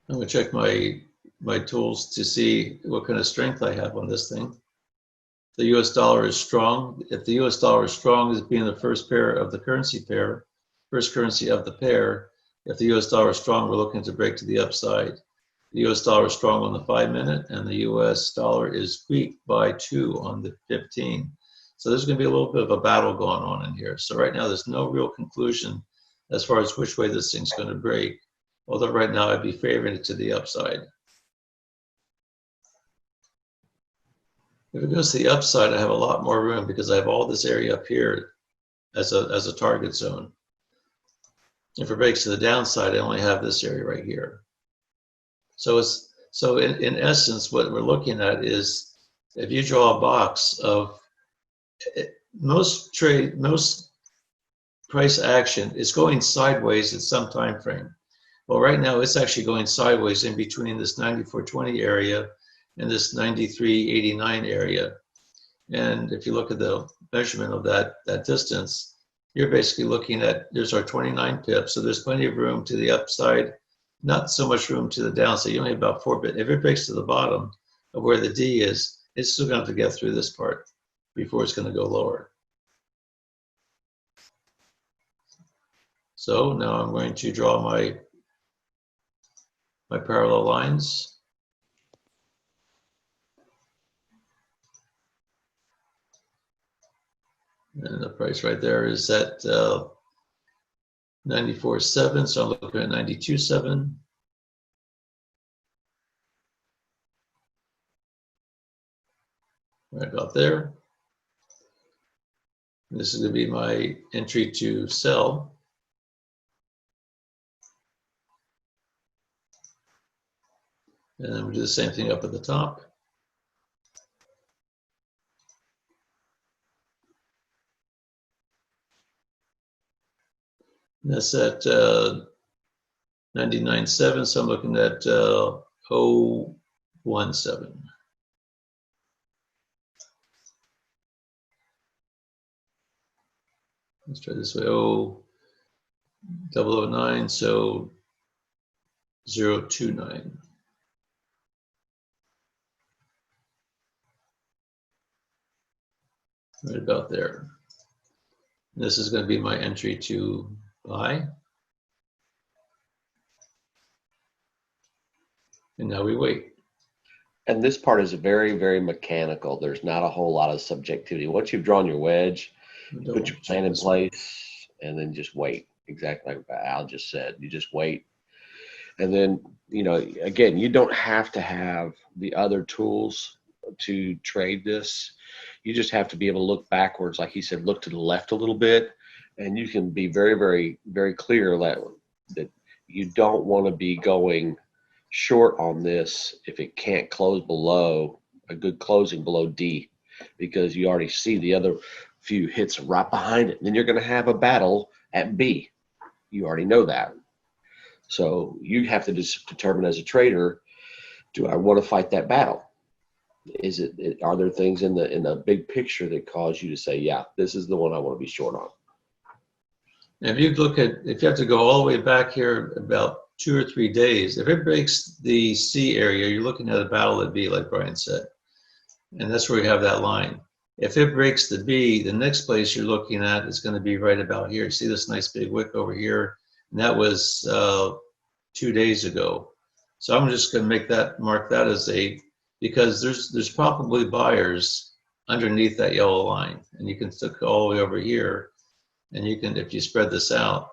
I'm going to check my tools to see what kind of strength I have on this thing. The US dollar is strong. If the US dollar is strong, as being the first pair of the currency pair, first currency of the pair, if the US dollar is strong, we're looking to break to the upside. The US dollar is strong on the 5-minute, and the US dollar is weak by 2 on the 15. So there's going to be a little bit of a battle going on in here. So right now, there's no real conclusion as far as which way this thing's going to break. Although right now, I'd be favoring it to the upside. If it goes to the upside, I have a lot more room because I have all this area up here as a target zone. If it breaks to the downside, I only have this area right here. So in essence, what we're looking at is if you draw a box of most price action is going sideways at some time frame. Well, right now it's actually going sideways in between this 94.20 area and this 93.89 area. And if you look at the measurement of that distance, you're basically looking at, there's our 29 pips, so there's plenty of room to the upside, not so much room to the downside. You only have about 4 bits. If it breaks to the bottom of where the D is, it's still going to have to get through this part before it's going to go lower. So now I'm going to draw my parallel lines. And the price right there is at 94.7, so I'm looking at 92.7. right about there. This is going to be my entry to sell. And then we do the same thing up at the top. And that's at 99.7, so I'm looking at 0.17. Let's try this way. 0.009, so 0.29. Right about there. And this is going to be my entry to buy. And now we wait. And this part is very, very mechanical. There's not a whole lot of subjectivity. Once you've drawn your wedge, you put your plan in place and then just wait. Exactly like Al just said. You just wait. And then, you know, again, you don't have to have the other tools to trade this. You just have to be able to look backwards. Like he said, look to the left a little bit. And you can be very, very, very clear that you don't want to be going short on this if it can't close below a good closing below D, because you already see the other few hits right behind it. Then you're going to have a battle at B. You already know that. So you have to just determine as a trader, do I want to fight that battle? Are there things in the big picture that cause you to say, yeah, this is the one I want to be short on? If you have to go all the way back here about 2 or 3 days, if it breaks the C area, you're looking at a battle at B, like Brian said. And that's where you have that line. If it breaks the B, the next place you're looking at is going to be right about here. See this nice big wick over here? And that was 2 days ago. So I'm just going to mark that as because there's probably buyers underneath that yellow line. And you can look all the way over here. And you can, if you spread this out,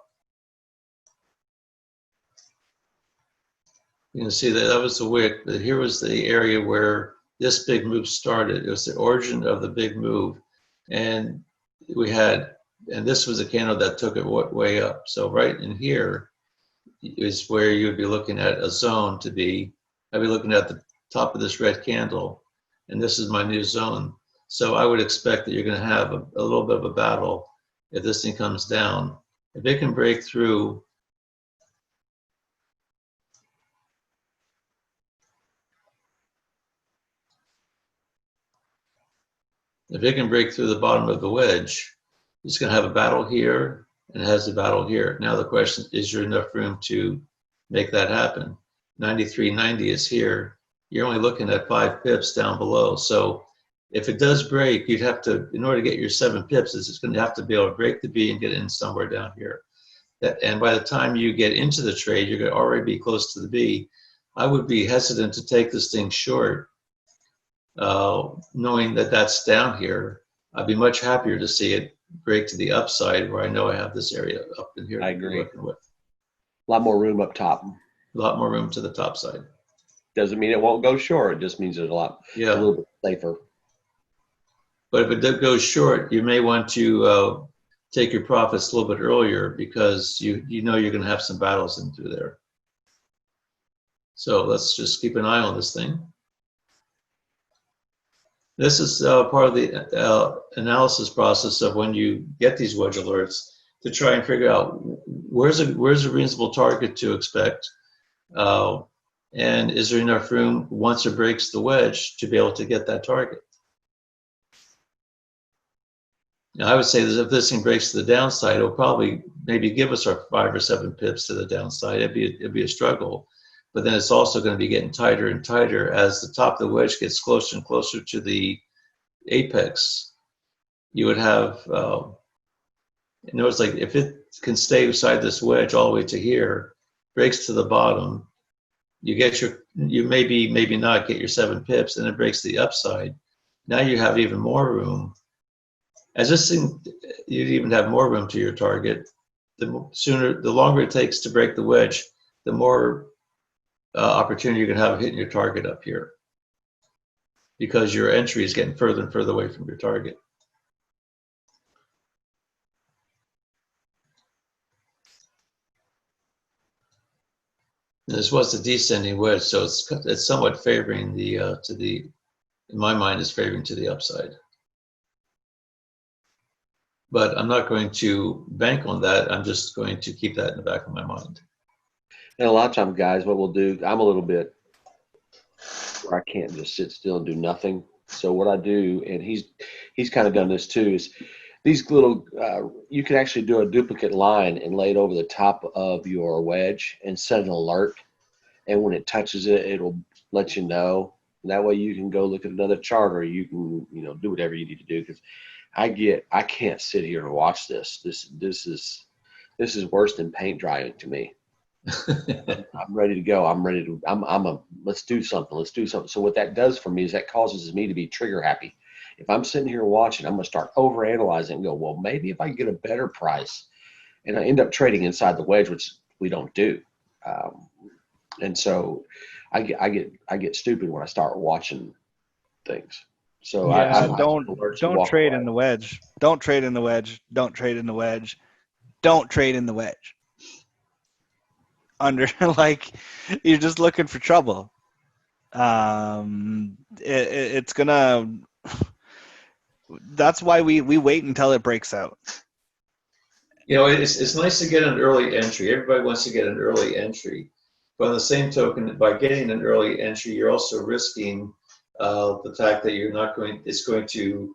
you can see that was the wick, but here was the area where this big move started. It was the origin of the big move. And this was a candle that took it way up. So right in here is where you'd be looking at a zone to be. I'd be looking at the top of this red candle, and this is my new zone. So I would expect that you're going to have a little bit of a battle if this thing comes down. If it can break through the bottom of the wedge, it's going to have a battle here and it has a battle here. Now the question is, there enough room to make that happen? 93.90 is here. You're only looking at 5 pips down below. So if it does break, you'd have to, in order to get your 7 pips, it's going to have to be able to break the B and get in somewhere down here. And by the time you get into the trade, you're going to already be close to the B. I would be hesitant to take this thing short, knowing that that's down here. I'd be much happier to see it break to the upside where I know I have this area up in here. I agree. Working with. A lot more room up top. A lot more room to the top side. Doesn't mean it won't go short. It just means there's a little bit safer. But if it goes short, you may want to take your profits a little bit earlier, because you know you're going to have some battles in through there. So let's just keep an eye on this thing. This is part of the analysis process of when you get these wedge alerts, to try and figure out where's a reasonable target to expect, and is there enough room once it breaks the wedge to be able to get that target. Now, I would say that if this thing breaks to the downside, it'll probably maybe give us our 5 or 7 pips to the downside. It'd be a struggle. But then it's also going to be getting tighter and tighter as the top of the wedge gets closer and closer to the apex. You would have, like if it can stay beside this wedge all the way to here, breaks to the bottom, you maybe not get your 7 pips, and it breaks the upside. Now you have even more room. As this thing, you'd even have more room to your target. The longer it takes to break the wedge, the more opportunity you're going to have hitting your target up here. because your entry is getting further and further away from your target. And this was a descending wedge, so it's somewhat favoring the in my mind, is favoring to the upside. But I'm not going to bank on that. I'm just going to keep that in the back of my mind. And a lot of times, guys, what we'll do, I'm a little bit where I can't just sit still and do nothing. So what I do, and he's kind of done this too, is these little, you can actually do a duplicate line and lay it over the top of your wedge and set an alert. And when it touches it, it'll let you know. And that way you can go look at another chart, or you can, do whatever you need to do. Because I can't sit here and watch this. This is worse than paint drying to me. I'm ready to go. Let's do something. Let's do something. So what that does for me is that causes me to be trigger happy. If I'm sitting here watching, I'm going to start overanalyzing and go, well, maybe if I can get a better price, and I end up trading inside the wedge, which we don't do. And so I get stupid when I start watching things. So yeah, I don't trade in the wedge. Don't trade in the wedge. Don't trade in the wedge. Don't trade in the wedge. Like, you're just looking for trouble. It's gonna. That's why we wait until it breaks out. It's nice to get an early entry. Everybody wants to get an early entry. But on the same token, by getting an early entry, you're also risking the fact that it's going to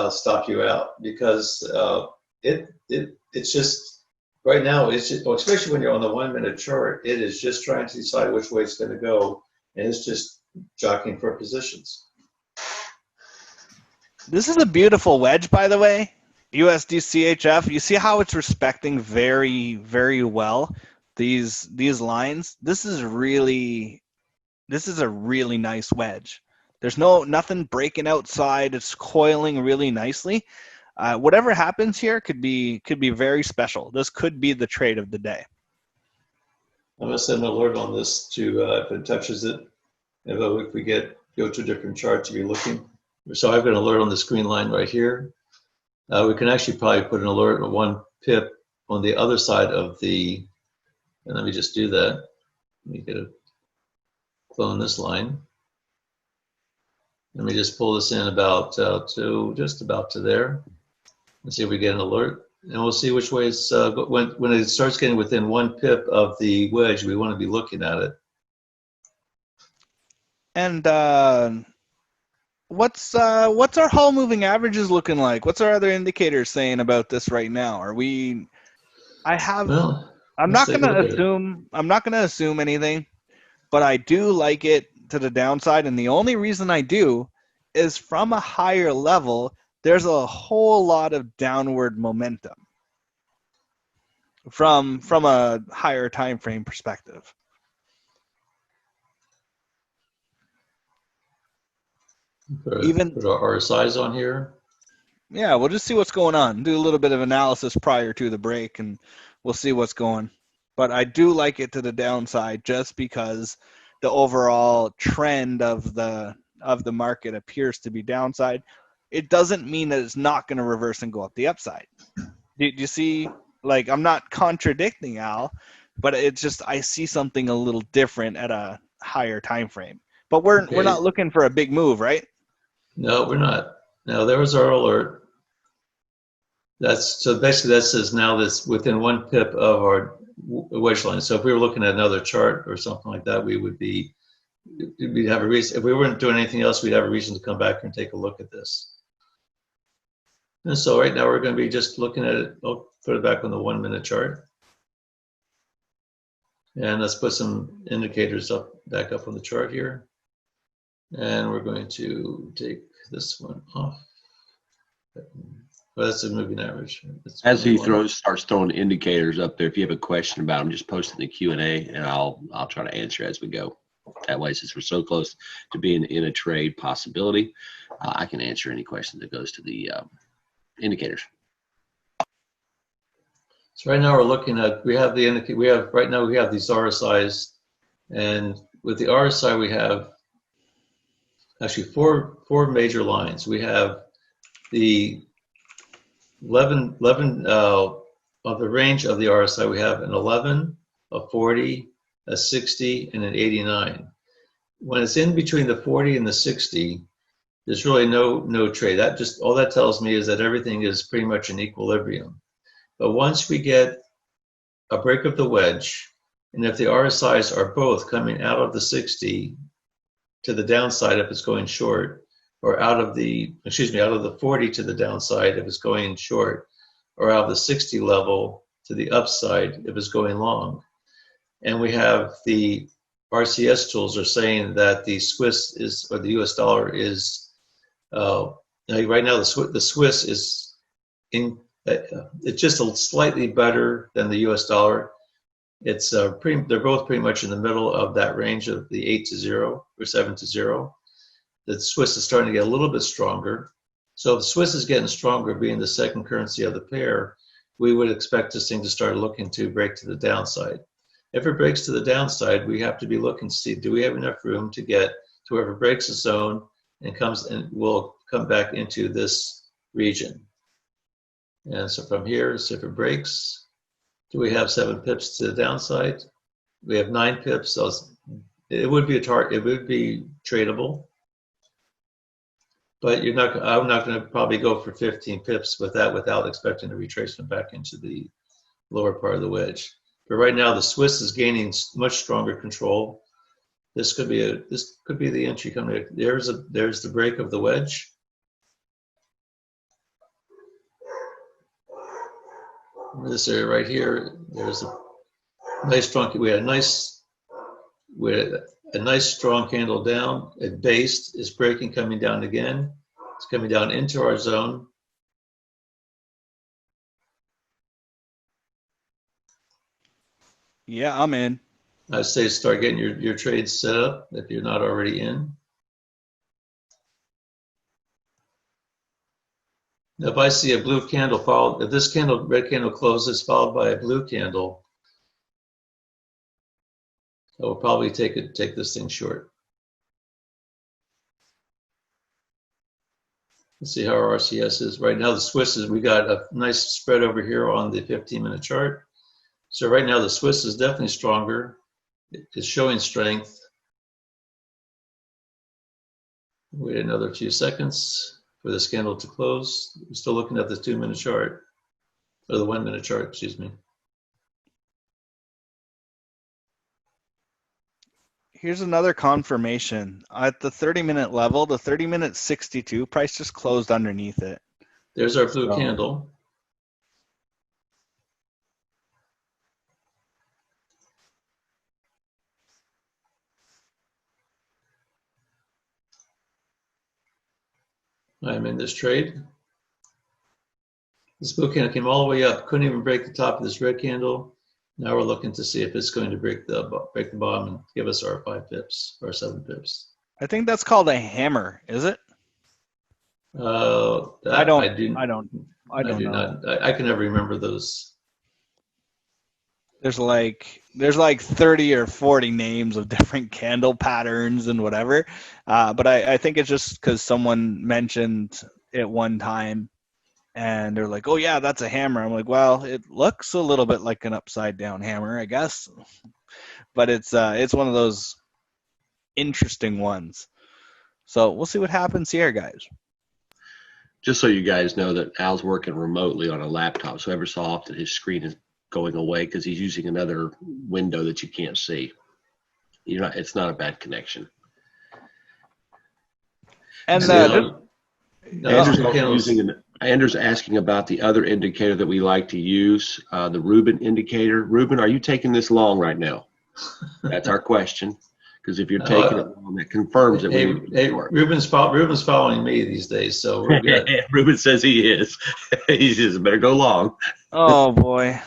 stop you out, because it's just right now, especially when you're on the 1 minute chart, it is just trying to decide which way it's going to go, and it's just jockeying for positions. This is a beautiful wedge, by the way. USD CHF. You see how it's respecting very, very well these lines. This is a really nice wedge. There's nothing breaking outside. It's coiling really nicely. Whatever happens here could be very special. This could be the trade of the day. I'm going to send an alert on this to if it touches it. If we go to a different chart to be looking. So I've got an alert on the screen line right here. We can actually probably put an alert on 1 pip on the other side of the, and let me just do that. Let me clone this line. Let me just pull this in about just about to there. Let's see if we get an alert, and we'll see which way it's when it starts getting within 1 pip of the wedge. We want to be looking at it. And what's our whole moving averages looking like? What's our other indicators saying about this right now? I'm not gonna assume anything, but I do like it to the downside, and the only reason I do is from a higher level, there's a whole lot of downward momentum from a higher time frame perspective. Put our RSIs on here. Yeah, we'll just see what's going on. Do a little bit of analysis prior to the break, and we'll see what's going. But I do like it to the downside just because the overall trend of the market appears to be downside. It doesn't mean that it's not going to reverse and go up the upside. Do you see? Like, I'm not contradicting Al, but it's just I see something a little different at a higher time frame. But we're not looking for a big move, right? No, we're not. Now there was our alert. So basically that says now that's within 1 pip of our wedge line. So if we were looking at another chart or something like that, we'd have a reason. If we weren't doing anything else, we'd have a reason to come back and take a look at this. And so right now we're going to be just looking at it. I'll put it back on the 1 minute chart. And let's put some indicators back up on the chart here. And we're going to take this one off. Well, that's a moving average. As he starts throwing indicators up there, if you have a question about them, just post in the Q&A, and I'll try to answer as we go. That way, since we're so close to being in a trade possibility, I can answer any question that goes to the indicators. So right now we're looking at, right now we have these RSIs, and with the RSI we have actually four major lines. We have the 11 of the range of the RSI. We have an 11, a 40, a 60, and an 89. When it's in between the 40 and the 60, there's really no trade. That just all that tells me is that everything is pretty much in equilibrium. But once we get a break of the wedge, and if the RSIs are both coming out of the 60 to the downside if it's going short, or out of the 40 to the downside if it's going short, or out of the 60 level to the upside if it's going long. And we have the RCS tools are saying that the Swiss is, or the US dollar is, right now the Swiss is in, it's just slightly better than the US dollar. It's they're both pretty much in the middle of that range of the 8 to 0 or 7 to 0. The Swiss is starting to get a little bit stronger. So if the Swiss is getting stronger, being the second currency of the pair, we would expect this thing to start looking to break to the downside. If it breaks to the downside, we have to be looking to see, do we have enough room to get to wherever it breaks the zone and comes and will come back into this region. And so from here, so if it breaks, do we have 7 pips to the downside? We have 9 pips, so it would be it would be tradable. But I'm not going to probably go for 15 pips with that without expecting a retracement back into the lower part of the wedge. But right now, the Swiss is gaining much stronger control. This could be the entry coming. There's the break of the wedge. This area right here, there's a nice strong. We had a nice strong candle down. It based, is breaking, coming down again. It's coming down into our zone. Yeah, I'm in. I say start getting your trades set up if you're not already in. Now, if I see a blue candle followed, if this red candle closes followed by a blue candle, I will probably take this thing short. Let's see how our RCS is. Right now, the Swiss is, we got a nice spread over here on the 15-minute chart. So right now, the Swiss is definitely stronger. It's showing strength. Wait another few seconds for this candle to close. We're still looking at the 2-minute chart, or the 1-minute chart, excuse me. Here's another confirmation. At the 30-minute level, the 30-minute 62 price just closed underneath it. There's our blue candle. I'm in this trade. This blue candle came all the way up, couldn't even break the top of this red candle. Now we're looking to see if it's going to break the bottom and give us our 5 pips or 7 pips. I think that's called a hammer, is it? I do not. I can never remember those. There's like 30 or 40 names of different candle patterns and whatever. But I think it's just because someone mentioned it one time and they're like, oh yeah, that's a hammer. I'm like, well, it looks a little bit like an upside down hammer, I guess. But it's one of those interesting ones. So we'll see what happens here, guys. Just so you guys know that Al's working remotely on a laptop, so every so often his screen is going away because he's using another window that you can't see. It's not a bad connection. And Andrew's asking about the other indicator that we like to use, the Rubin indicator. Rubin, are you taking this long right now? That's our question. Because if you're taking it long, that confirms that Ruben's following me these days, so we're good. Ruben says he is. He says, better go long. Oh, boy.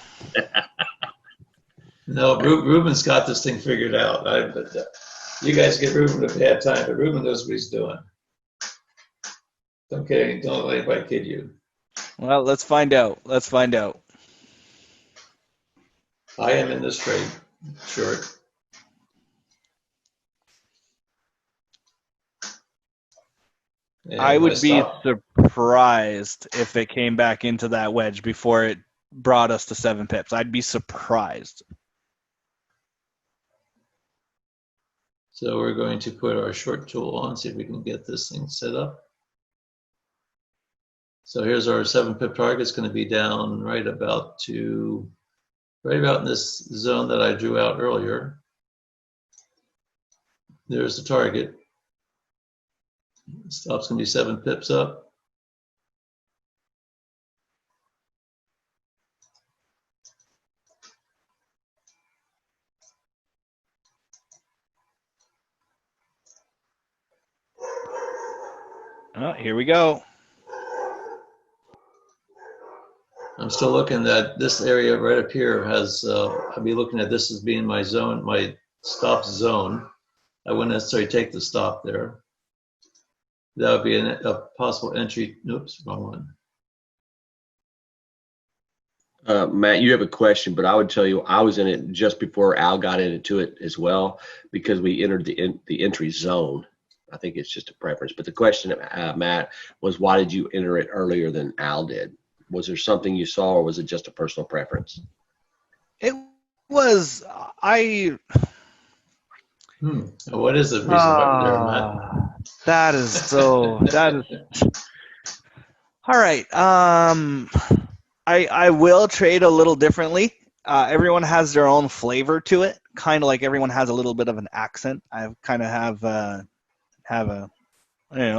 No, Ruben's got this thing figured out. You guys give Ruben a bad time, but Ruben knows what he's doing. Don't let anybody kid you. Well, let's find out. I am in this trade, short. And I my would be stop, surprised if it came back into that wedge before it brought us to 7 pips. I'd be surprised. so we're going to put our short tool on, see if we can get this thing set up. So here's our 7 pip target. It's going to be down right about in this zone that I drew out earlier. There's the target. Stop's going to be 7 pips up. Oh, here we go. I'm still looking at this area right up here has, I'll be looking at this as being my zone, my stop zone. I wouldn't necessarily take the stop there. That would be a possible entry. Oops, wrong one. Matt, you have a question, but I would tell you I was in it just before Al got into it as well because we entered the entry zone. I think it's just a preference. But the question, Matt, was why did you enter it earlier than Al did? Was there something you saw, or was it just a personal preference? It was What is the reason there, Matt? That is so. That is all right. I will trade a little differently. Everyone has their own flavor to it, kind of like everyone has a little bit of an accent. I kind of have a a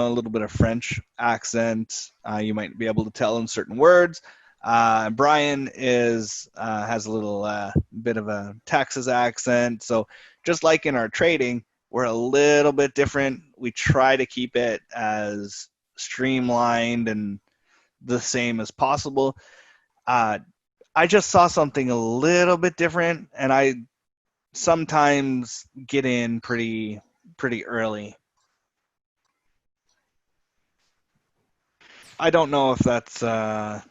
little bit of French accent. You might be able to tell in certain words. Brian has a little bit of a Texas accent. So just like in our trading, we're a little bit different. We try to keep it as streamlined and the same as possible. I just saw something a little bit different, and I sometimes get in pretty early. I don't know if that's kind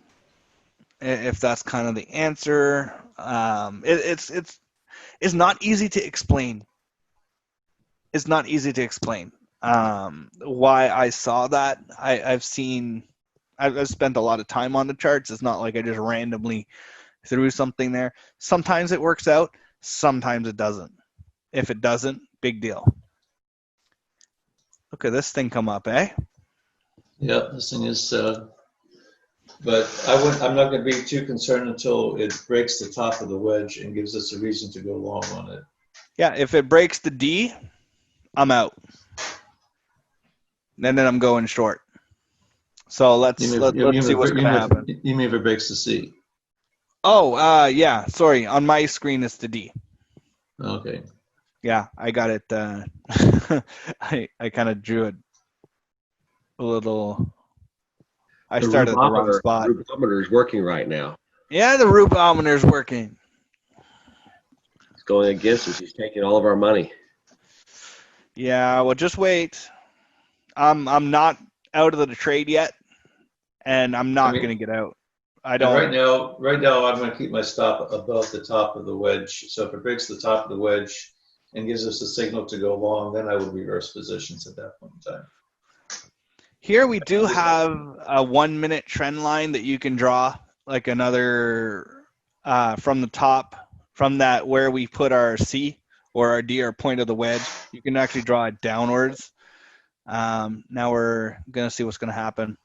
of the answer. It's not easy to explain. It's not easy to explain why I saw that. I've spent a lot of time on the charts. It's not like I just randomly threw something there. Sometimes it works out. Sometimes it doesn't. If it doesn't, big deal. Look at this thing come up, eh? Yeah, this thing is, but I'm not going to be too concerned until it breaks the top of the wedge and gives us a reason to go long on it. Yeah, if it breaks the D, I'm out. And then I'm going short. So let's see what's going to happen. You mean if it breaks the C? Oh, yeah. Sorry. On my screen, it's the D. Okay. Yeah, I got it. I kind of drew it a little. I started at the wrong spot. The rubometer is working right now. Yeah, the rubometer is working. It's going against us. He's taking all of our money. Yeah, well, just wait. I'm not out of the trade yet, and I'm not going to get out. I don't. Right now, I'm going to keep my stop above the top of the wedge. So if it breaks the top of the wedge and gives us a signal to go long, then I would reverse positions at that point in time. Here we do have a 1 minute trend line that you can draw, like another from the top, from that where we put our C or our D or point of the wedge. You can actually draw it downwards. Now we're going to see what's going to happen.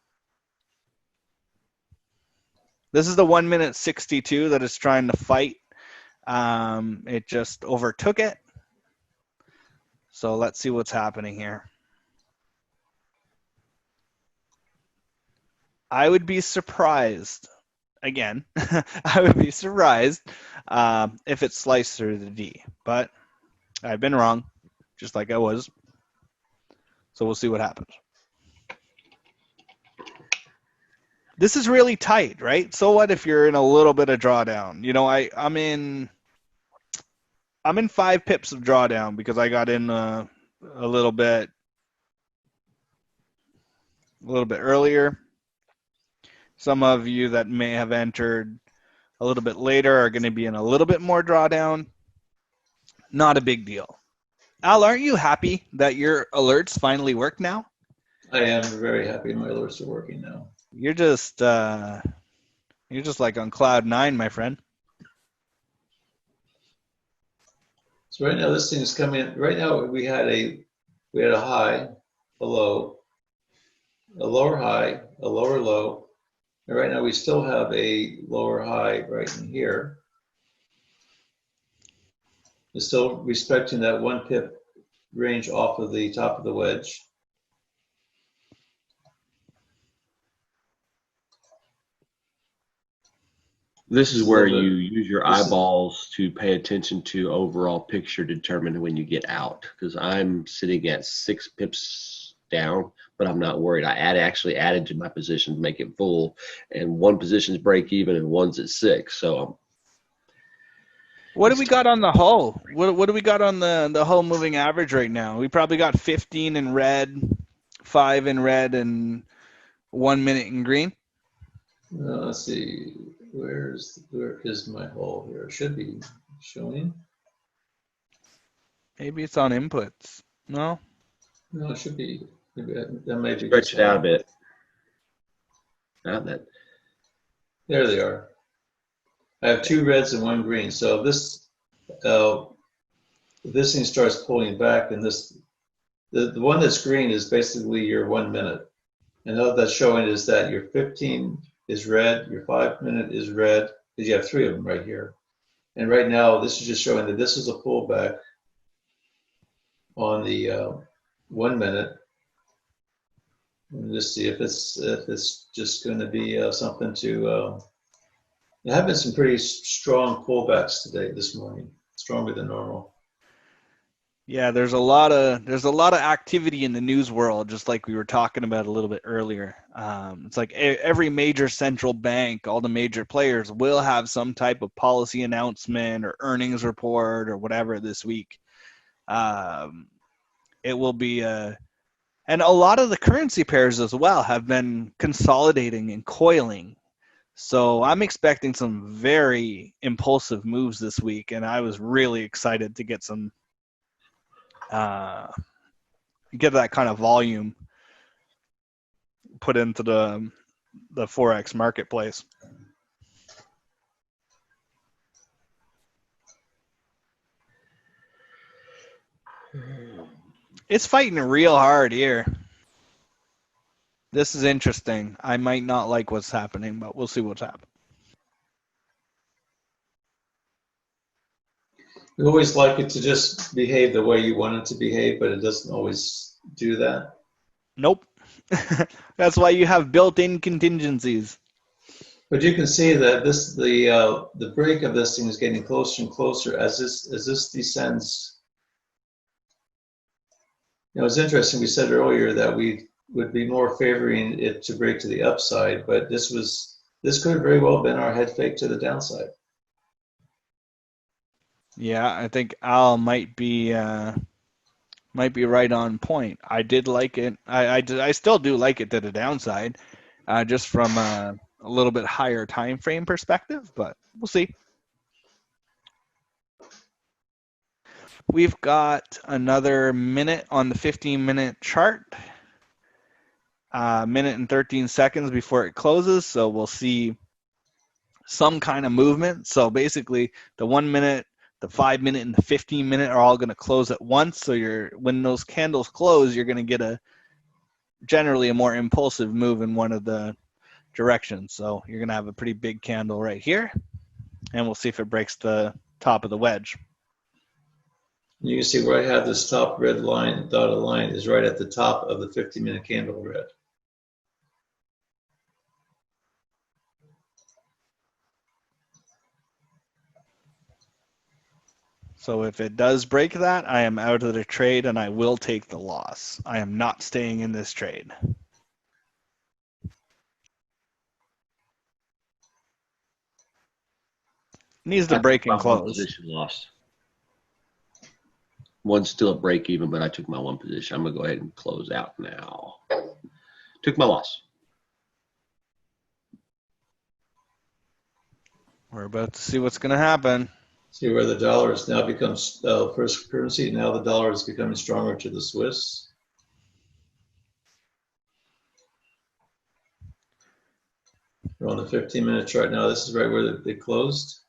This is the 1 minute 62 that it's trying to fight. It just overtook it. So let's see what's happening here. I would be surprised, again, I would be surprised if it sliced through the D. But I've been wrong, just like I was. So we'll see what happens. This is really tight, right? So what if you're in a little bit of drawdown? You know, I'm in 5 pips of drawdown because I got in a little bit earlier. Some of you that may have entered a little bit later are going to be in a little bit more drawdown. Not a big deal. Al, aren't you happy that your alerts finally work now? I am very happy my alerts are working now. You're just like on cloud nine, my friend. So right now this thing is coming. Right now we had a high, a low, a lower high, a lower low, and right now we still have a lower high right in here. It's still respecting that 1 pip range off of the top of the wedge. This is where you use your eyeballs to pay attention to overall picture, determine when you get out. Because I'm sitting at 6 pips down, but I'm not worried. I actually added to my position to make it full, and one position's break even and one's at 6. So What do we got on the hull? What do we got on the hull moving average right now? We probably got 15 in red, 5 in red, and 1 minute in green. Let's see. Where is my hole here? It should be showing. Maybe it's on inputs. No? No, it should be. Maybe that might be. stretch it out a bit. Not that. There they are. I have 2 reds and 1 green. So this thing starts pulling back, and the one that's green is basically your 1 minute. And all that's showing is that your 15 is red, your 5 minute is red, because you have 3 of them right here. And right now, this is just showing that this is a pullback on the 1 minute. And just see if it's just going to be something to. There have been some pretty strong pullbacks today, this morning, stronger than normal. Yeah, there's a lot of activity in the news world, just like we were talking about a little bit earlier. It's like every major central bank, all the major players will have some type of policy announcement or earnings report or whatever this week. It will be and a lot of the currency pairs as well have been consolidating and coiling. So I'm expecting some very impulsive moves this week, and I was really excited to get some get that kind of volume put into the Forex marketplace. It's fighting real hard here. This is interesting. I might not like what's happening, but we'll see what's happening. We always like it to just behave the way you want it to behave, but it doesn't always do that. Nope. That's why you have built-in contingencies. But you can see that the break of this thing is getting closer and closer as this descends. You know, it's interesting. We said earlier that we would be more favoring it to break to the upside, but this could have very well been our head fake to the downside. Yeah, I think Al might be right on point. I did like it. I still do like it to the downside, just from a little bit higher time frame perspective, but we'll see. We've got another minute on the 15-minute chart. Minute and 13 seconds before it closes, so we'll see some kind of movement. So basically, the 1 minute, the 5 minute, and the 15 minute are all going to close at once. So when those candles close, you're going to get generally a more impulsive move in one of the directions. So you're going to have a pretty big candle right here, and we'll see if it breaks the top of the wedge. You can see where I have this top red line, dotted line, is right at the top of the 15-minute candle red. So if it does break that, I am out of the trade and I will take the loss. I am not staying in this trade. Needs to break and close. One position lost. One's still at break even, but I took my one position. I'm going to go ahead and close out now. Took my loss. We're about to see what's going to happen. See where the dollar has now becomes first currency. Now the dollar is becoming stronger to the Swiss. We're on the 15-minute chart now. This is right where they closed.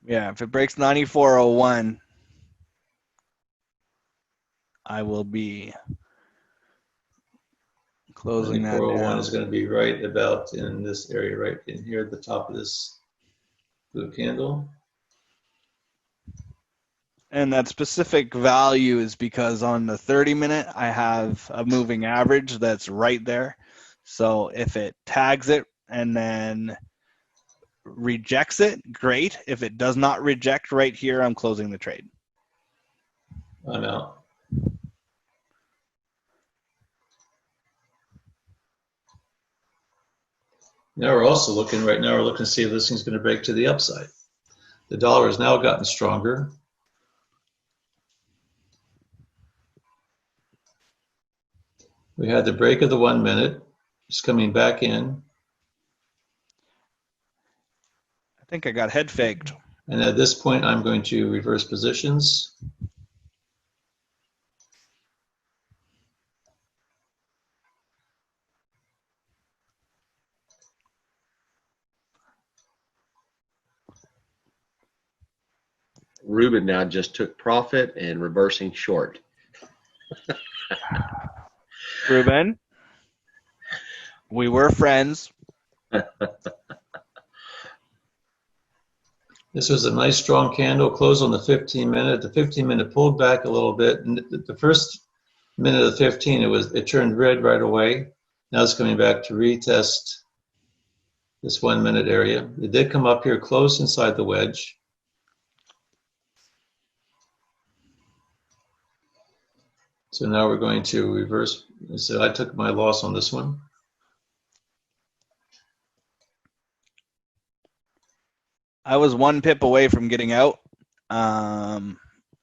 Yeah, if it breaks 94.01, I will be closing that 94.01 down. is going to be right about in this area, right in here at the top of this blue candle. And that specific value is because on the 30-minute, I have a moving average that's right there. So if it tags it and then rejects it, great. If it does not reject right here, I'm closing the trade. I'm out. Now we're also looking, right now we're looking to see if this thing's going to break to the upside. The dollar has now gotten stronger. We had the break of the 1 minute. It's coming back in. I think I got head faked. And at this point, I'm going to reverse positions. Ruben now just took profit and reversing short. Ruben, we were friends. This was a nice strong candle, closed on the 15-minute. The 15-minute pulled back a little bit. And the first minute of the 15, it turned red right away. Now it's coming back to retest this 1 minute area. It did come up here close inside the wedge. So now we're going to reverse. So I took my loss on this one. I was 1 pip away from getting out, and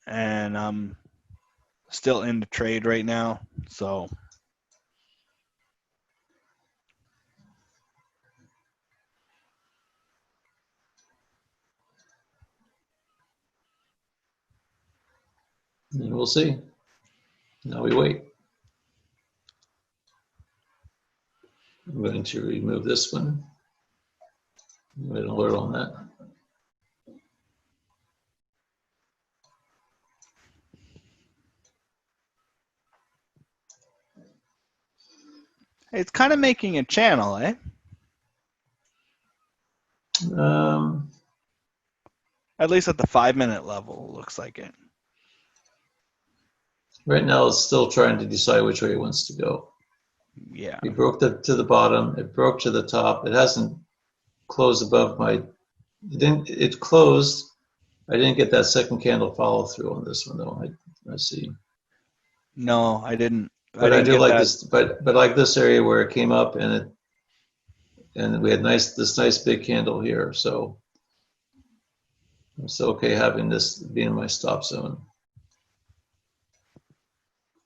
I'm still in the trade right now. So and we'll see. Now we wait. I'm going to remove this one. I'm going to alert on that. it's kind of making a channel, eh? At least at the 5-minute level, looks like it. Right now, it's still trying to decide which way it wants to go. Yeah. It broke to the bottom. It broke to the top. It hasn't closed above my. It closed. I didn't get that second candle follow through on this one though. I see. No, I didn't. But I do get like that. this. But like this area where it came up and we had this nice big candle here. So I'm still okay having this being my stop zone.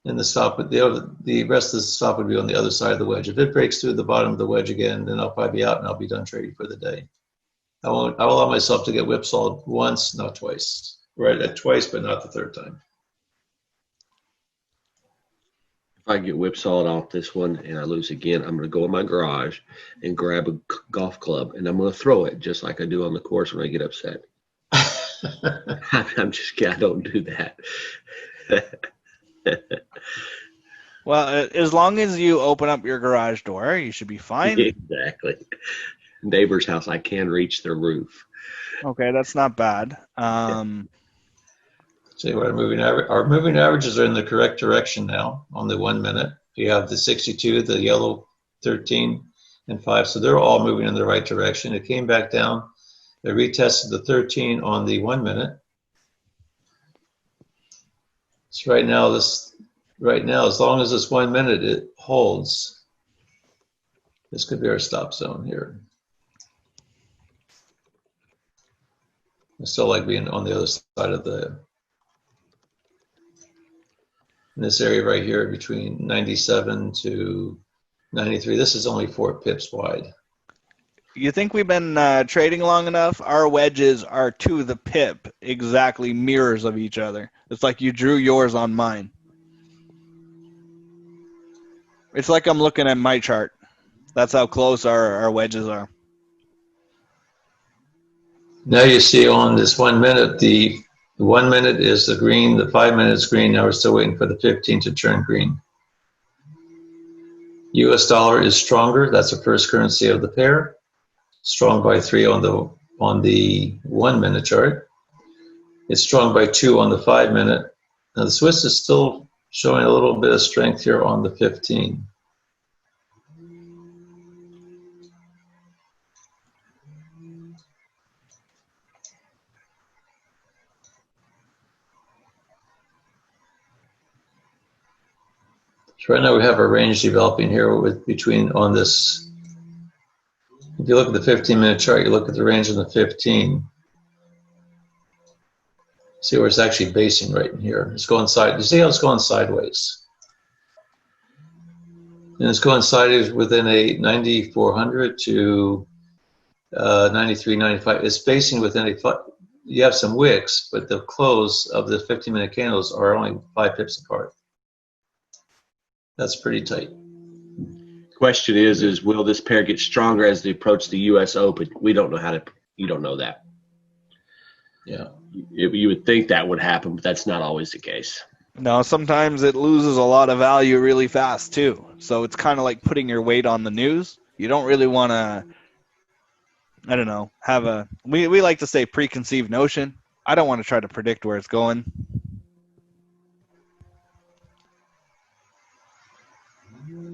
And the stop, the rest of the stop would be on the other side of the wedge. If it breaks through the bottom of the wedge again, then I'll probably be out and I'll be done trading for the day. I'll allow myself to get whipsawed once, not twice. Right, at twice, but not the third time. If I get whipsawed off this one and I lose again, I'm going to go in my garage and grab a golf club and I'm going to throw it just like I do on the course when I get upset. I'm just kidding. I don't do that. Well, as long as you open up your garage door, you should be fine. Exactly. Neighbor's house, I can reach their roof. Okay, that's not bad. See what our moving averages are in the correct direction now on the 1 minute. You have the 62, the yellow 13 and 5, so they're all moving in the right direction. It came back down. They retested the 13 on the 1 minute. So right now, as long as this 1 minute it holds, this could be our stop zone here. I still like being on the other side of in this area right here between 97 to 93. This is only 4 pips wide. You think we've been trading long enough? Our wedges are to the pip, exactly mirrors of each other. It's like you drew yours on mine. It's like I'm looking at my chart. That's how close our wedges are. Now you see on this 1 minute, the 1 minute is the green, the 5 minutes green. Now we're still waiting for the 15 to turn green. US dollar is stronger. That's the first currency of the pair. Strong by 3 on the 1 minute chart. It's strong by 2 on the 5 minute. Now the Swiss is still showing a little bit of strength here on the 15. So right now we have a range developing here with between on this. If you look at the 15-minute chart, you look at the range on the 15. See where it's actually basing right in here. It's going side. You see how it's going sideways? And it's going sideways within a 9,400 to 93, 95. It's basing within a. You have some wicks, but the close of the 15-minute candles are only 5 pips apart. That's pretty tight. Question is will this pair get stronger as they approach the U.S. Open? We don't know how to. You don't know that. Yeah. You would think that would happen, but that's not always the case. No, sometimes it loses a lot of value really fast too. So it's kind of like putting your weight on the news. You don't really want to, I don't know, have a, we like to say preconceived notion. I don't want to try to predict where it's going.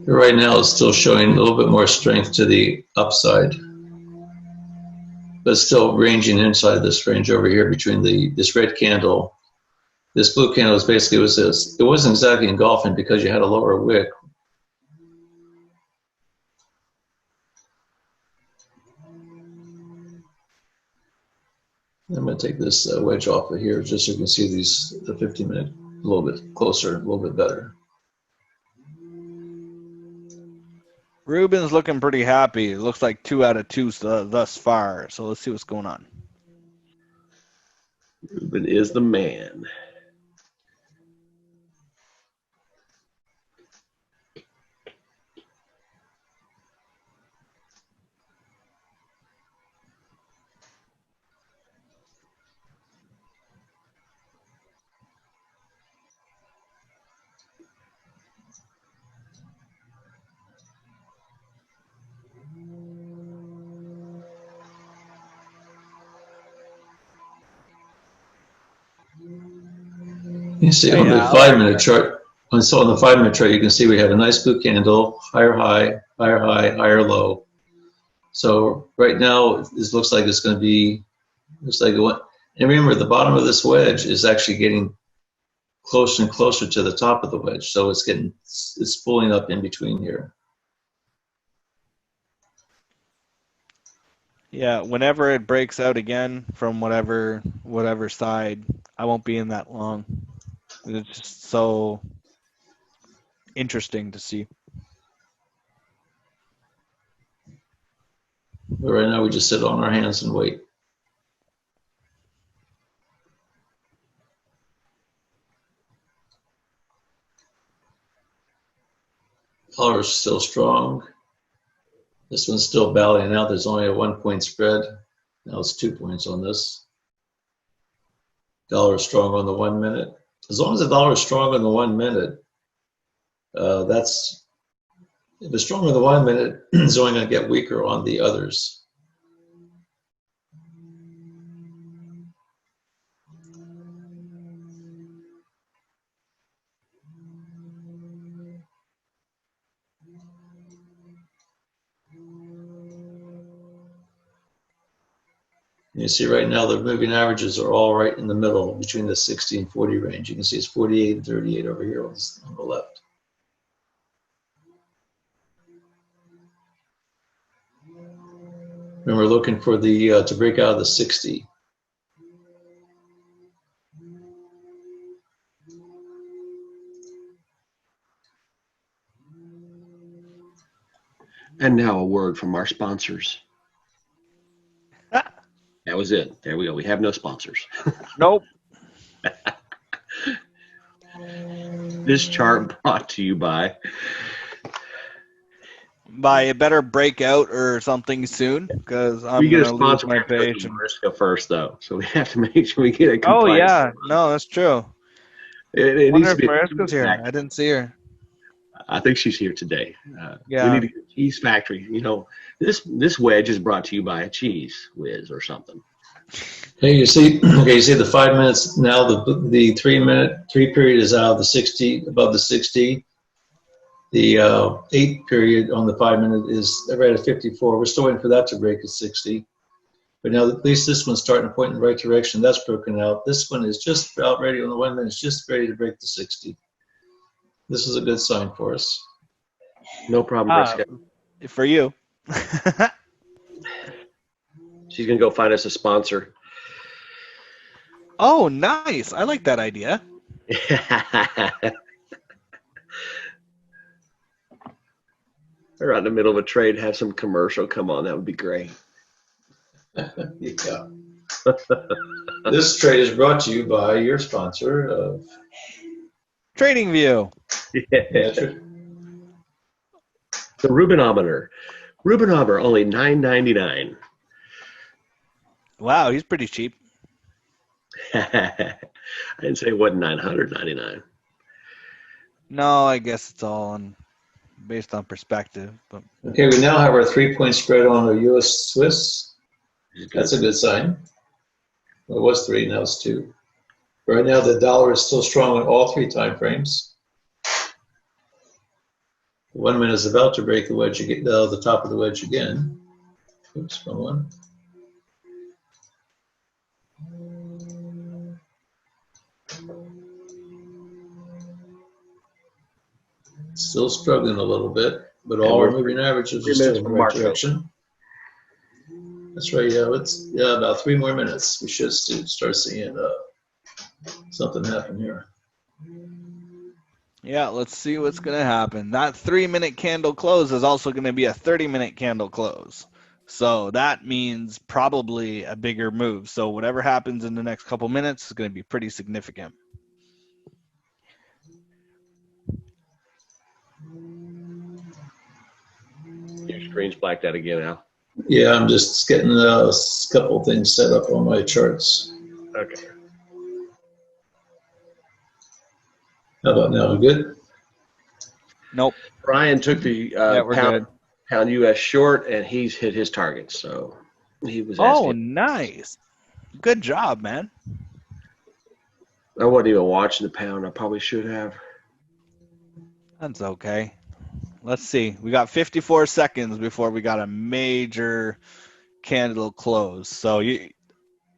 Right now it's still showing a little bit more strength to the upside, but still ranging inside this range over here between this red candle. This blue candle is basically was this. It wasn't exactly engulfing because you had a lower wick. I'm going to take this wedge off of here just so you can see the 15-minute a little bit closer, a little bit better. Ruben's looking pretty happy. It looks like 2 out of 2 thus far. So let's see what's going on. Ruben is the man. You see on the 5-minute chart, on the 5-minute chart, you can see we have a nice blue candle, higher high, higher low. So right now, this looks like it's going to be, looks like it went. And remember, the bottom of this wedge is actually getting closer and closer to the top of the wedge. So it's pulling up in between here. Yeah, whenever it breaks out again from whatever side, I won't be in that long. It's just so interesting to see. But right now we just sit on our hands and wait. Dollar is still strong. This one's still battling out. There's only a 1-point spread. Now it's 2 points on this. Dollar is strong on the 1 minute. As long as the dollar is strong on the 1 minute, if it's strong on the 1 minute, it's only going to get weaker on the others. You see right now the moving averages are all right in the middle between the 60 and 40 range. You can see it's 48 and 38 over here on the left. And we're looking for the to break out of the 60. And now a word from our sponsors. That was it. There we go. We have no sponsors. Nope. This chart brought to you by By it better break out or something soon, because I'm We get a gonna lose sponsor. We my have to go to patience. Mariska first, though, so we have to make sure we get a Oh compliance. yeah, no, that's true. It needs Wonder to if be a Mariska's cheese here. I factory. didn't see her. I think she's here today. We Yeah. need to get a cheese factory. You know, this wedge is brought to you by a cheese whiz or something. Hey, you see, okay, you see the 5 minutes now. The 3 period is out of the 60, above the 60. The 8 period on the 5 minute is right at 54. We're still waiting for that to break at 60. But now at least this one's starting to point in the right direction. That's broken out. This one is just about ready on the 1 minute. It's just ready to break the 60. This is a good sign for us. No problem, Mariska. For you. She's gonna go find us a sponsor. Oh, nice. I like that idea. We're out in the middle of a trade, have some commercial come on. That would be great. Yeah. This trade is brought to you by your sponsor of Trading View. The Rubinometer. Rubinometer, only $9.99. Wow, he's pretty cheap. I didn't say it wasn't $999. No, I guess it's all based on perspective. But Okay, we now have our 3-point spread on the U.S. Swiss. That's a good sign. Well, it was 3, now it's 2. Right now, the dollar is still strong on all 3 time frames. 1 minute is about to break the wedge again, the top of the wedge again. Oops, wrong one. Still struggling a little bit, but all our moving averages are still in the right direction. That's right. Yeah, about 3 more minutes. We should start seeing something happen here. yeah, let's see what's going to happen. That 3-minute candle close is also going to be a 30-minute candle close. So that means probably a bigger move. So whatever happens in the next couple minutes is going to be pretty significant. Your screen's blacked out again, Al. Yeah, I'm just getting a couple things set up on my charts. Okay. How about now? Good? Nope. Brian took the we're good. pound US short, and he's hit his target. So he was Oh, asking. nice. Good job, man. I wasn't even watching the pound. I probably should have. That's okay. Let's see. We got 54 seconds before we got a major candle close. So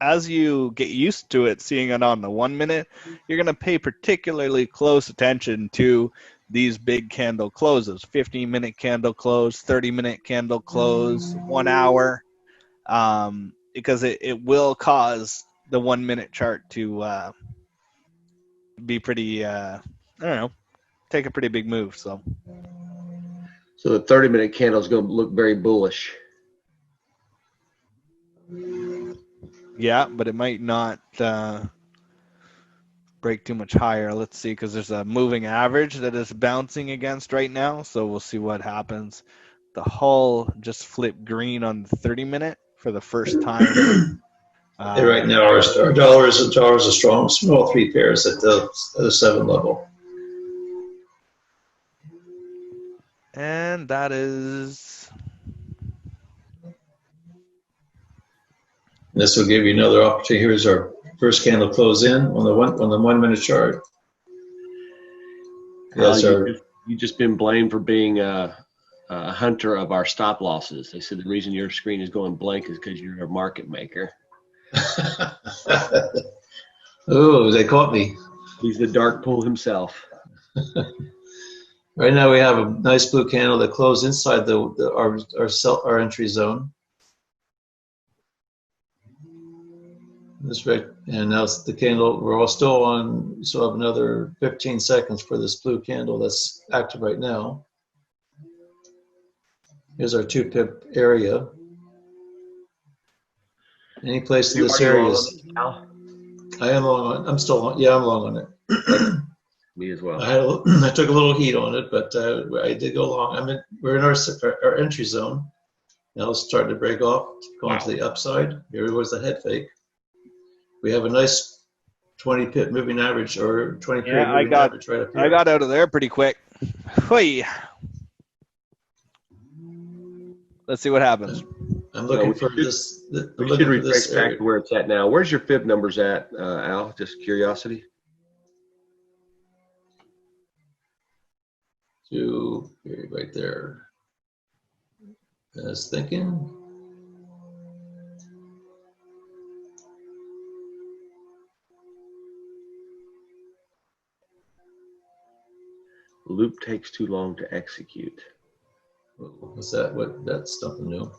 as you get used to it, seeing it on the 1 minute, you're going to pay particularly close attention to these big candle closes. 15-minute candle close, 30-minute candle close, 1 hour, because it will cause the 1 minute chart to be pretty, I don't know, take a pretty big move. So the 30-minute candle is going to look very bullish. yeah, but it might not break too much higher. Let's see, because there's a moving average that is bouncing against right now. So we'll see what happens. The hull just flipped green on the 30-minute for the first time. Right now, our dollar is a strong, small 3 pairs at the 7 level. And that is. This will give you another opportunity. Here's our first candle close in on the 1 minute chart. You just been blamed for being a hunter of our stop losses. They said the reason your screen is going blank is because you're a market maker. Oh, they caught me. He's the dark pool himself. Right now we have a nice blue candle that closed inside our entry zone. This right, and now it's the candle. We're all still on. We still have another 15 seconds for this blue candle that's active right now. Here's our 2 pip area. Any place in this area is. I am long on. I'm still on. Yeah, I'm long on it. Me as well. I took a little heat on it, but I did go long. We're in our entry zone. Now it's starting to break off, going to the upside. Here was the head fake. We have a nice 20 pip moving average or 20 period moving average right up here. I got out of there pretty quick. Hui. Let's see what happens. I'm looking for this. We should retrace back to where it's at now. Where's your fib numbers at, Al? Just curiosity. Right there. I was thinking. Loop takes too long to execute. What's that? That's something new.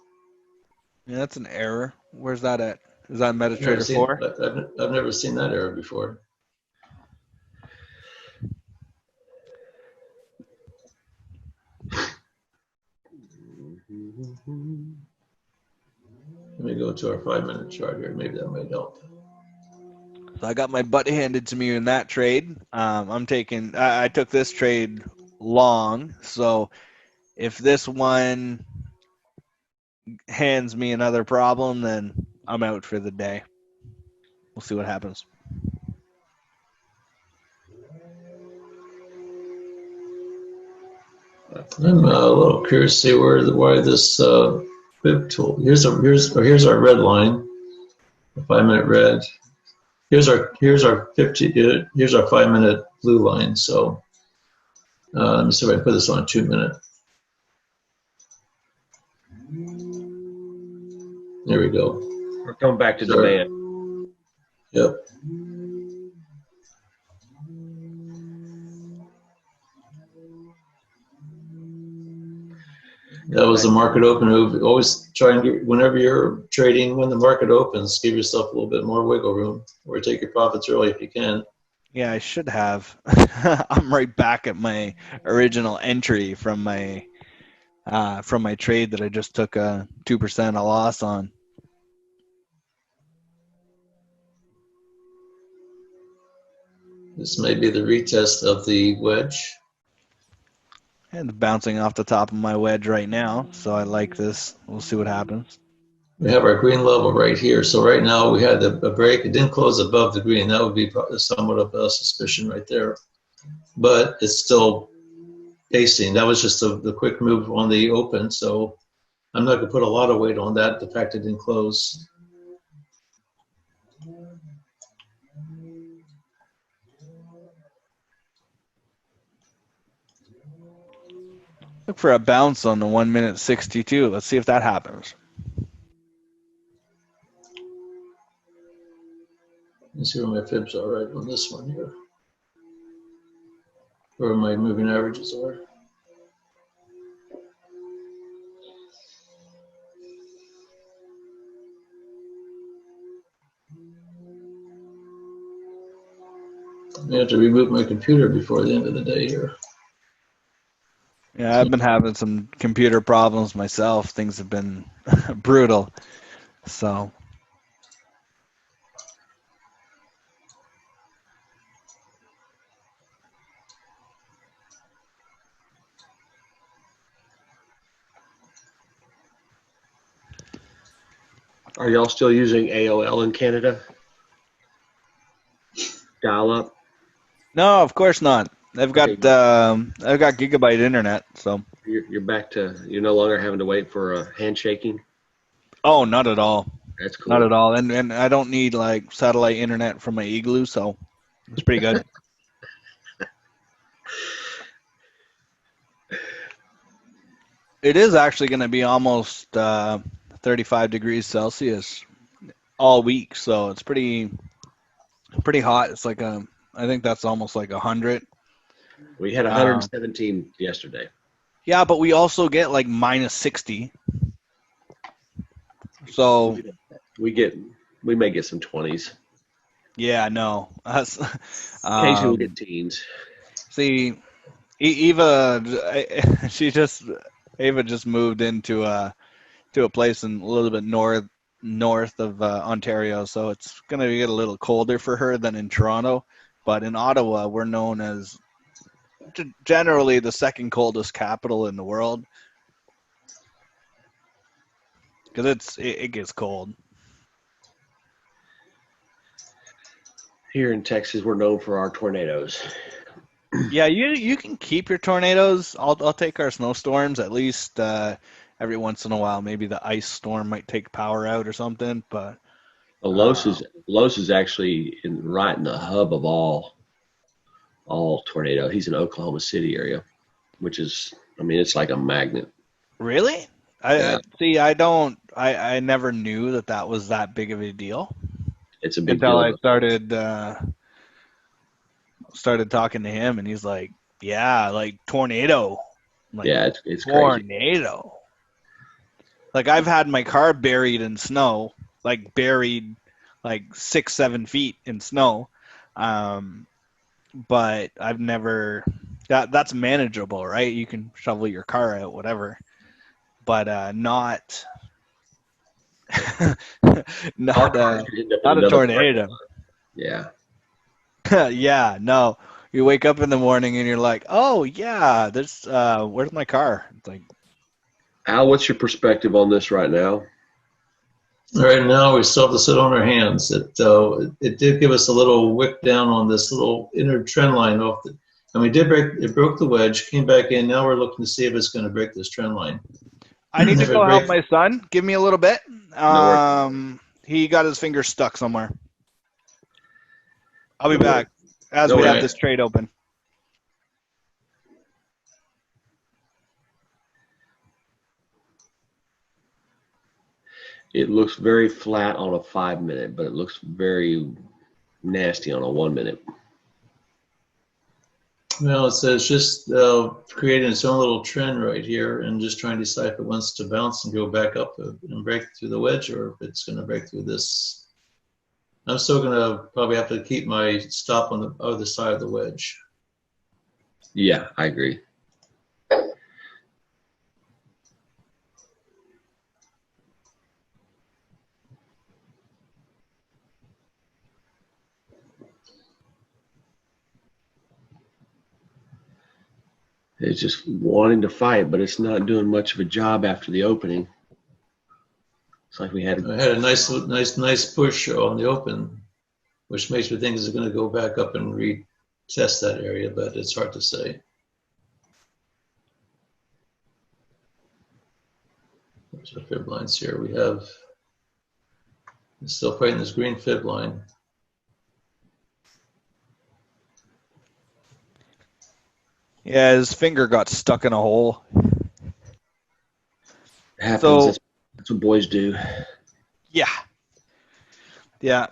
Yeah, that's an error. Where's that at? Is that MetaTrader 4? I've never seen that error before. Let me go to our 5-minute chart here. Maybe that might help. So I got my butt handed to me in that trade. I took this trade long. So if this one hands me another problem, then I'm out for the day. We'll see what happens. I'm a little curious to see why this fib tool. Here's our red line, the 5-minute red. Here's our 5-minute blue line. So let me see if I put this on 2-minute. There we go. We're coming back to demand. Yep. That was the market open move. Always try and get, whenever you're trading, when the market opens, give yourself a little bit more wiggle room, or take your profits early if you can. Yeah, I should have. I'm right back at my original entry from my trade that I just took a 2% a loss on. This may be the retest of the wedge. And bouncing off the top of my wedge right now, so I like this. We'll see what happens. We have our green level right here. So right now we had a break. It didn't close above the green. That would be somewhat of a suspicion right there. But it's still pacing. That was just the quick move on the open. So I'm not going to put a lot of weight on that, the fact it didn't close. Look for a bounce on the 1 minute 62. Let's see if that happens. Let's see where my fibs are right on this one here. Where my moving averages are. I have to reboot my computer before the end of the day here. Yeah, I've been having some computer problems myself. Things have been brutal. So. Are y'all still using AOL in Canada? Dial up? No, of course not. I've got gigabyte internet, so. You're back to, you're no longer having to wait for a handshaking? Oh, not at all. That's cool. Not at all. And I don't need like satellite internet from my Igloo, so it's pretty good. It is actually going to be almost 35 degrees Celsius all week, so it's pretty hot. It's like I think that's almost like 100. We had 117 yesterday. Yeah, but we also get like minus 60. So we may get some 20s. Yeah, no. Occasionally we'll get teens. See, Eva just moved into a place in a little bit north of Ontario, so it's gonna get a little colder for her than in Toronto. but in Ottawa, we're known as generally the second coldest capital in the world because it gets cold. Here in Texas, we're known for our tornadoes. Yeah, you can keep your tornadoes. I'll take our snowstorms at least every once in a while. Maybe the ice storm might take power out or something. But Los is actually right in the hub of all tornado. He's in Oklahoma City area, which is, I mean, it's like a magnet. Really? Yeah. I never knew that was that big of a deal. It's a big until deal. I started talking to him, and he's like, "Yeah, like tornado." I'm like, yeah, it's tornado. Crazy. Like I've had my car buried in snow, like buried like 6-7 feet in snow, but I've never. That's manageable, right? You can shovel your car out, whatever, but not. not a tornado. Yeah. Yeah, no. You wake up in the morning and you're like, "Oh yeah, there's where's my car?" It's like, Al, what's your perspective on this right now? Right now, we still have to sit on our hands. It did give us a little wick down on this little inner trend line and we did break. It broke the wedge, came back in. Now we're looking to see if it's going to break this trend line. I need to go help my son. Give me a little bit. No He got his finger stuck somewhere. I'll be back as we have this trade open. It looks very flat on a 5-minute, but it looks very nasty on a 1 minute. Well, it says just creating its own little trend right here and just trying to decide if it wants to bounce and go back up and break through the wedge, or if it's going to break through this. I'm still going to probably have to keep my stop on the other side of the wedge. Yeah, I agree. It's just wanting to fight, but it's not doing much of a job after the opening. It's like I had a nice push on the open, which makes me think it's going to go back up and retest that area, but it's hard to say. There's our fib lines here. We have still fighting this green fib line. Yeah, his finger got stuck in a hole. It happens. So, that's what boys do. Yeah. Yeah.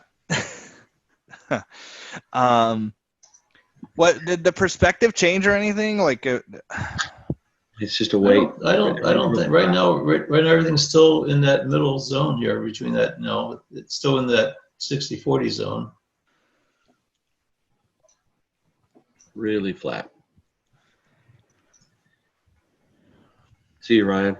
What did the perspective change or anything? Like, it's just a weight. I don't think right now everything's still in that middle zone here between that. No, it's still in that 60-40 zone. Really flat. See you, Ryan.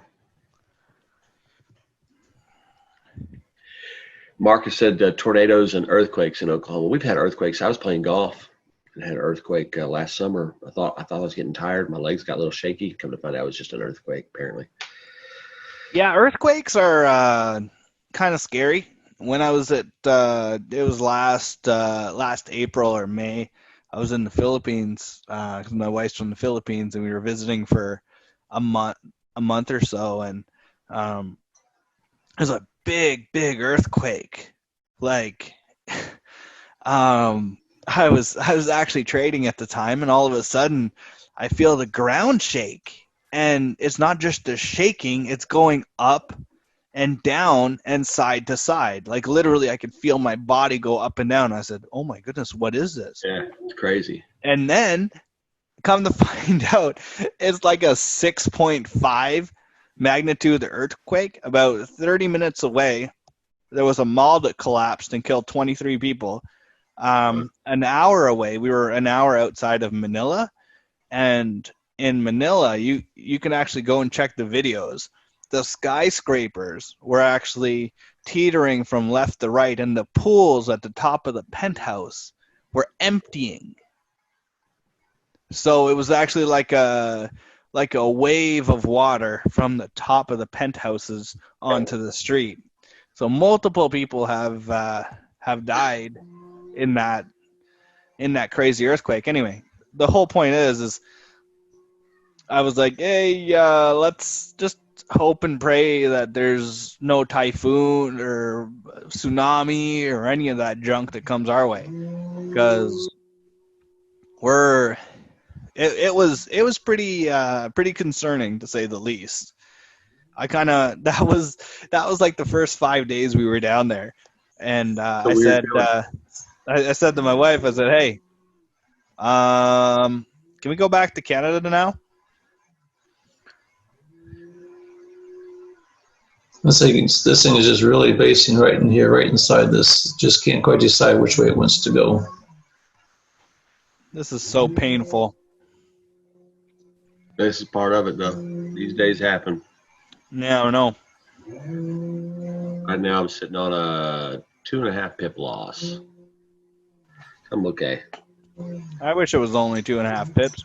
Marcus said tornadoes and earthquakes in Oklahoma. We've had earthquakes. I was playing golf and had an earthquake last summer. I thought I was getting tired. My legs got a little shaky. Come to find out it was just an earthquake, apparently. Yeah, earthquakes are kind of scary. When I was at it was last April or May, I was in the Philippines because my wife's from the Philippines, and we were visiting for a month or so, and it was a big earthquake. Like I was actually trading at the time, and all of a sudden I feel the ground shake, and it's not just the shaking, it's going up and down and side to side. Like literally I could feel my body go up and down. I said, "Oh my goodness, what is this?" Yeah, it's crazy. And then come to find out, it's like a 6.5 magnitude earthquake. About 30 minutes away, there was a mall that collapsed and killed 23 people. An hour away, we were an hour outside of Manila, and in Manila, you can actually go and check the videos. The skyscrapers were actually teetering from left to right, and the pools at the top of the penthouse were emptying. So it was actually like a wave of water from the top of the penthouses onto the street. So multiple people have died in that crazy earthquake. Anyway, the whole point is I was like, hey, let's just hope and pray that there's no typhoon or tsunami or any of that junk that comes our way, because it was pretty concerning, to say the least. That was like the first 5 days we were down there, and I said to my wife, I said, hey, can we go back to Canada now? This thing is just really basing right in here, right inside this. Just can't quite decide which way it wants to go. This is so painful. This is part of it, though. These days happen. Yeah, I know. Right now, I'm sitting on a 2.5 pip loss. I'm okay. I wish it was only 2.5 pips.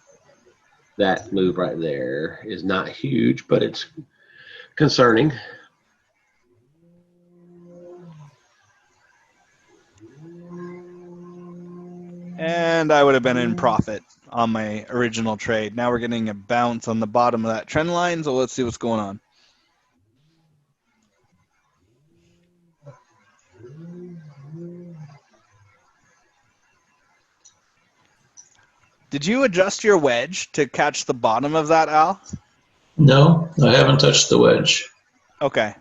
That move right there is not huge, but it's concerning. And I would have been in profit on my original trade. Now we're getting a bounce on the bottom of that trend line, so let's see what's going on. Did you adjust your wedge to catch the bottom of that, Al? No, I haven't touched the wedge. Okay.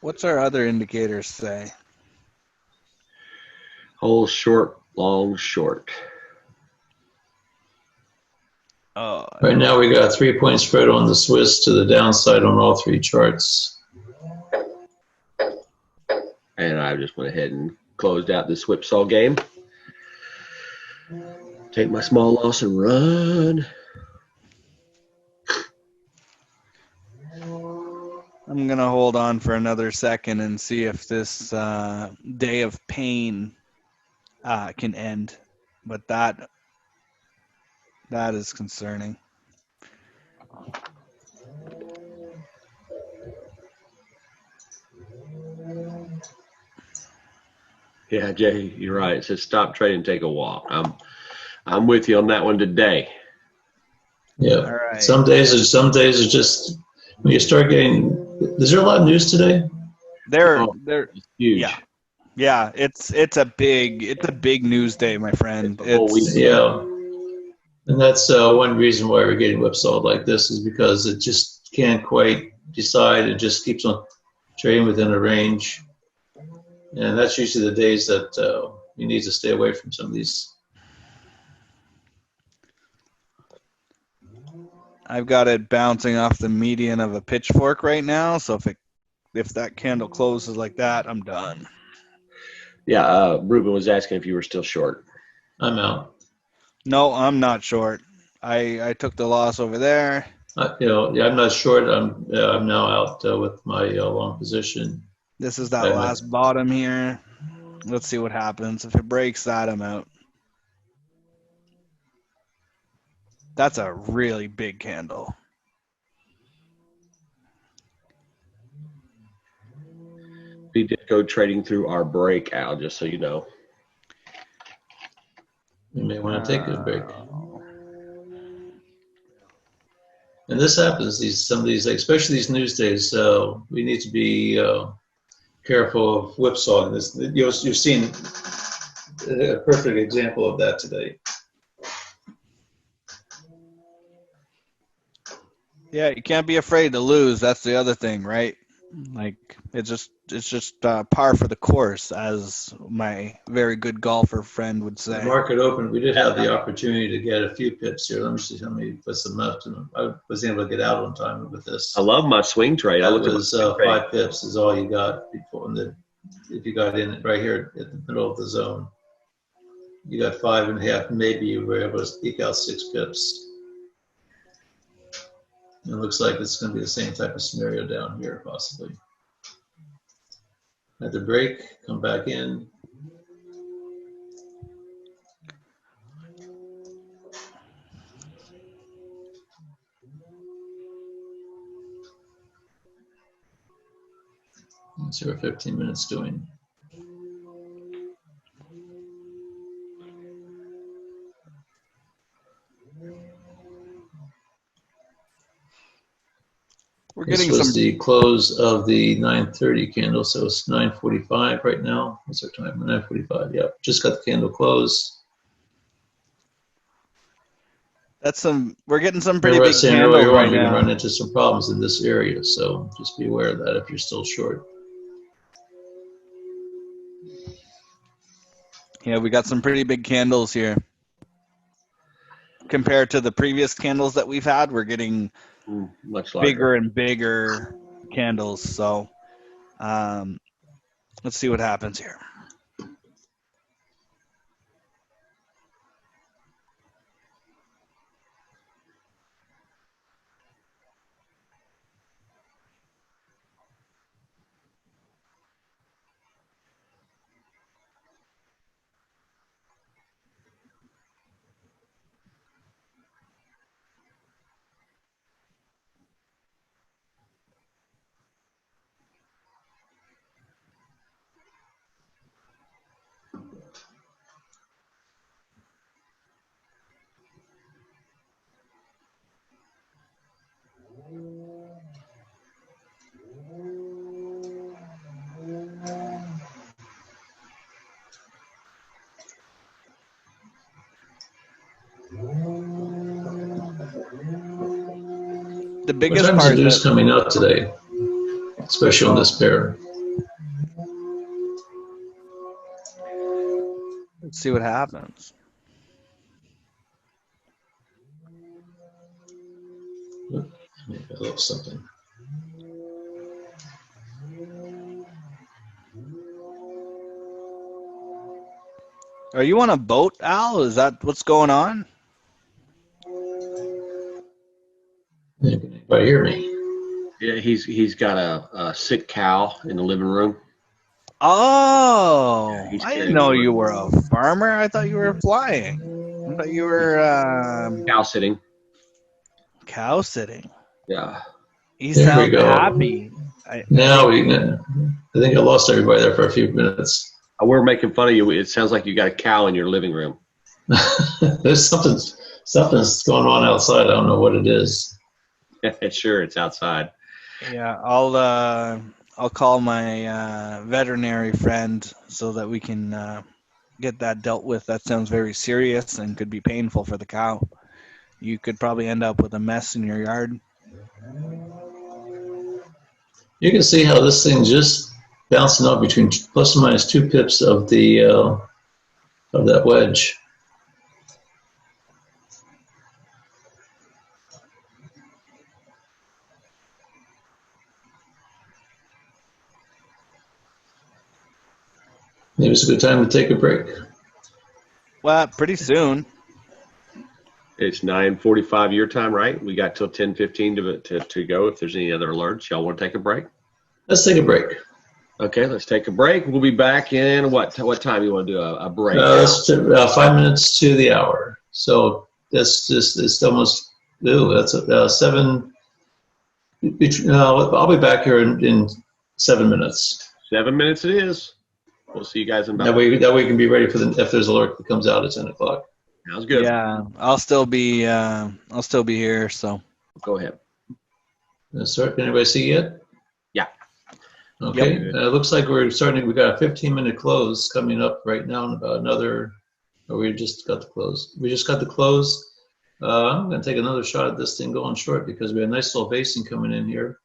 What's our other indicators say? Whole short, long, short. Oh, Right now we got a 3-point spread on the Swiss to the downside on all three charts. And I just went ahead and closed out this whipsaw game. Take my small loss and run. I'm going to hold on for another second and see if this day of pain can end. But that is concerning. Yeah, Jay, you're right. It says stop trading, take a walk. I'm with you on that one today. Yeah. All right. Some days are just when you start getting. Is there a lot of news today? They're It's huge. Yeah. It's a big news day, my friend. It's the whole week. Yeah. And that's one reason why we're getting whipsawed like this, is because it just can't quite decide. It just keeps on trading within a range. And that's usually the days that you need to stay away from some of these. I've got it bouncing off the median of a pitchfork right now, so if that candle closes like that, I'm done. Yeah, Ruben was asking if you were still short. I'm out. No, I'm not short. I took the loss over there. I'm not short. I'm now out with my long position. This is that last bottom here. Let's see what happens. If it breaks that, I'm out. That's a really big candle. We did go trading through our breakout, just so you know. You may want to take a break. And this happens. Some of these, especially these news days, we need to be careful of whipsawing. This you've seen a perfect example of that today. Yeah, you can't be afraid to lose. That's the other thing, right? Like it's just par for the course, as my very good golfer friend would say. The market opened. We did have the opportunity to get a few pips here. Let me see how many puts them left. And I was able to get out on time with this. I love my swing trade. That was 5 pips is all you got before. If you got in right here at the middle of the zone, you got 5.5. Maybe you were able to eke out 6 pips. It looks like it's going to be the same type of scenario down here, possibly. At the break, come back in. Let's see what 15 minutes doing. We're This getting was some. the close of the 9:30 candle, so it's 9:45 right now. What's our time? 9:45. Yep, just got the candle closed. That's some. We're getting some pretty Remember I was big saying candles earlier right on, we can now. run into some problems in this area, so just be aware of that if you're still short. Yeah, we got some pretty big candles here. Compared to the previous candles that we've had, we're getting Much larger. bigger and bigger candles. So let's see what happens here. The What biggest time is the part news that coming out today, especially on this pair? let's see what happens. Maybe I love something. Are you on a boat, Al? Is that what's going on? Yeah, can anybody hear me? Yeah, he's got a sick cow in the living room. Oh, Yeah, he's I didn't carrying know wood. you were a farmer. I thought you were flying. I thought you were Cow sitting. cow sitting. Yeah. He There we sounds go. happy. I Now think, I think I lost everybody there for a few minutes. We're making fun of you. It sounds like you got a cow in your living room. There's something's going on outside. I don't know what it is. Sure, it's outside. yeah, I'll call my veterinary friend so that we can get that dealt with. That sounds very serious and could be painful for the cow. You could probably end up with a mess in your yard. You can see how this thing just bouncing up between plus or minus 2 pips of the of that wedge. Maybe it's a good time to take a break. Well, pretty soon. It's 9:45 your time, right? We got till 10:15 to go. If there's any other alerts, y'all want to take a break? Let's take a break. Okay, let's take a break. We'll be back in what time you want to do a break? Let's 5 minutes to the hour. So that's just it's almost that's 7. I'll be back here in 7 minutes. 7 minutes it is. We'll see you guys in about. That way we can be ready for if there's an alert that comes out at 10 o'clock. Sounds good. Yeah, I'll still be here. So Go ahead. Start. Can anybody see yet? Yeah. Okay. Yep. It looks like we're starting. We got a 15-minute close coming up right now. In about another. Or we just got the close. We just got the close. I'm going to take another shot at this thing going short because we have a nice little basing coming in here.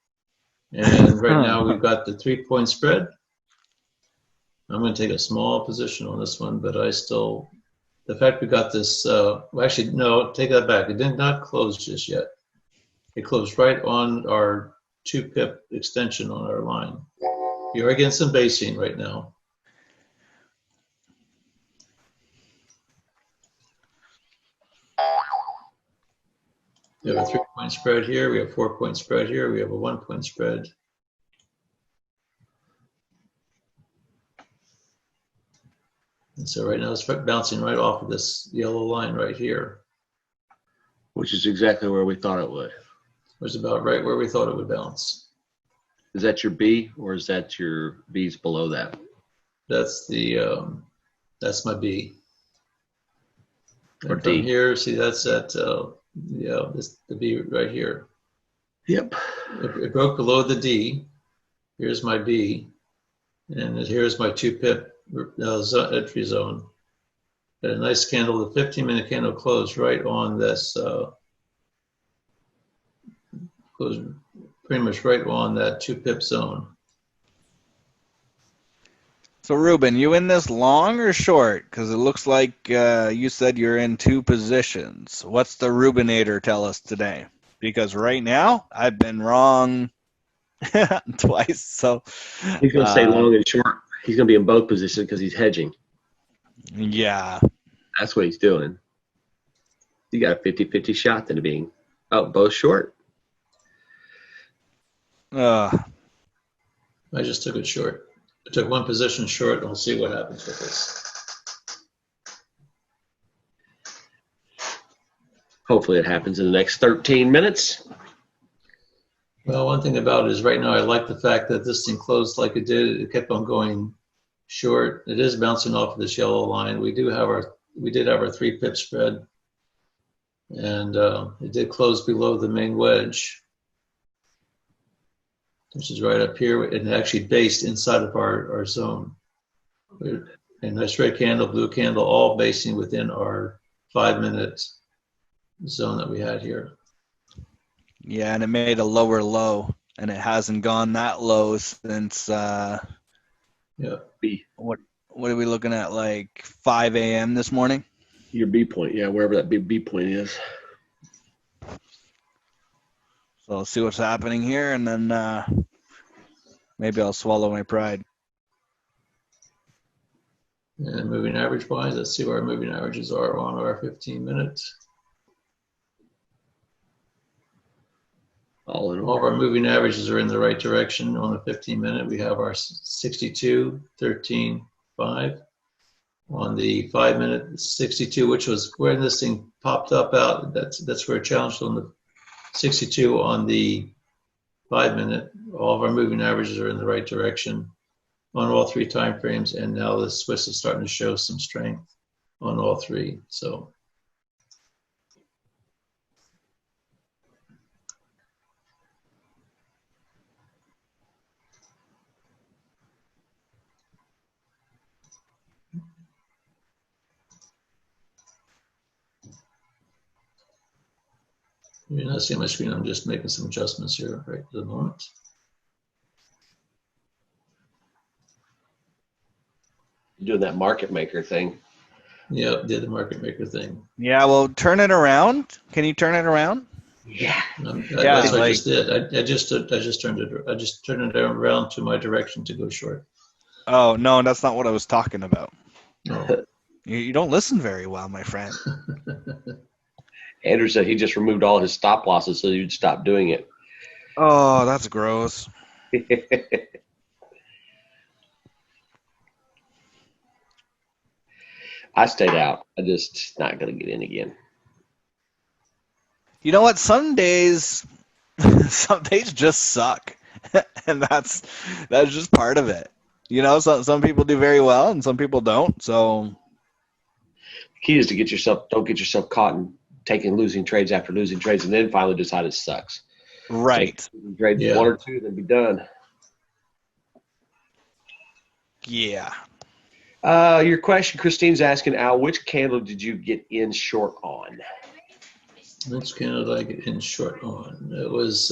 And right now we've got the 3-point spread. I'm going to take a small position on this one, but the fact we got this, actually, no, take that back. It did not close just yet. It closed right on our 2-pip extension on our line. You're against some basing right now. We have a 3-point spread here. We have a 4-point spread here. We have a 1-point spread. And so right now it's bouncing right off of this yellow line right here, which is exactly where we thought it would. which is about right where we thought it would bounce. Is that your B, or is that your B's below that? That's my B. Or And from D. here, see, that's at the B right here. Yep. It broke below the D. Here's my B, and here's my 2 pip entry zone. Got a nice candle. The 15-minute candle closed right on this. Closed pretty much right on that 2 pip zone. So Ruben, you in this long or short? Because it looks like you said you're in 2 positions. What's the Rubinator tell us today? Because right now I've been wrong twice. So He's going to say long and short. He's going to be in both positions because he's hedging. Yeah. That's what he's doing. You got a 50-50 shot then of being both short. I just took it short. I took 1 position short, and we'll see what happens with this. Hopefully it happens in the next 13 minutes. Well, one thing about it is right now I like the fact that this thing closed like it did. It kept on going short. It is bouncing off of this yellow line. We did have our 3 pip spread, and it did close below the main wedge, which is right up here, and actually based inside of our zone. A nice red candle, blue candle, all basing within our 5-minute zone that we had here. Yeah, and it made a lower low, and it hasn't gone that low since B. What are we looking at, like 5 a.m. this morning? Your B point, yeah, wherever that big B point is. So I'll see what's happening here, and then maybe I'll swallow my pride. And moving average wise, let's see where our moving averages are on our 15-minute. All of our moving averages are in the right direction. On the 15-minute, we have our 62, 13, 5. On the 5-minute, 62, which was where this thing popped up out. That's where it challenged on the 62. On the 5-minute, all of our moving averages are in the right direction on all 3 time frames, and now the Swiss is starting to show some strength on all 3. So. You're not seeing my screen. I'm just making some adjustments here right at the moment. You're doing that market maker thing. Yeah, did the market maker thing. Yeah, well, turn it around. Can you turn it around? Yeah. That's what I just did. I just turned it around to my direction to go short. Oh, no, that's not what I was talking about. No. You don't listen very well, my friend. Andrew said he just removed all his stop losses so you'd stop doing it. Oh, that's gross. I stayed out. I just not going to get in again. You know what? Some days just suck, and that's just part of it. You know, some people do very well, and some people don't. So the key is to don't get yourself caught in losing trades after losing trades, and then finally decide it sucks. Right. Trade 1 or 2, then be done. Yeah. Your question, Christine's asking, Al, which candle did you get in short on? Which candle did I get in short on? It was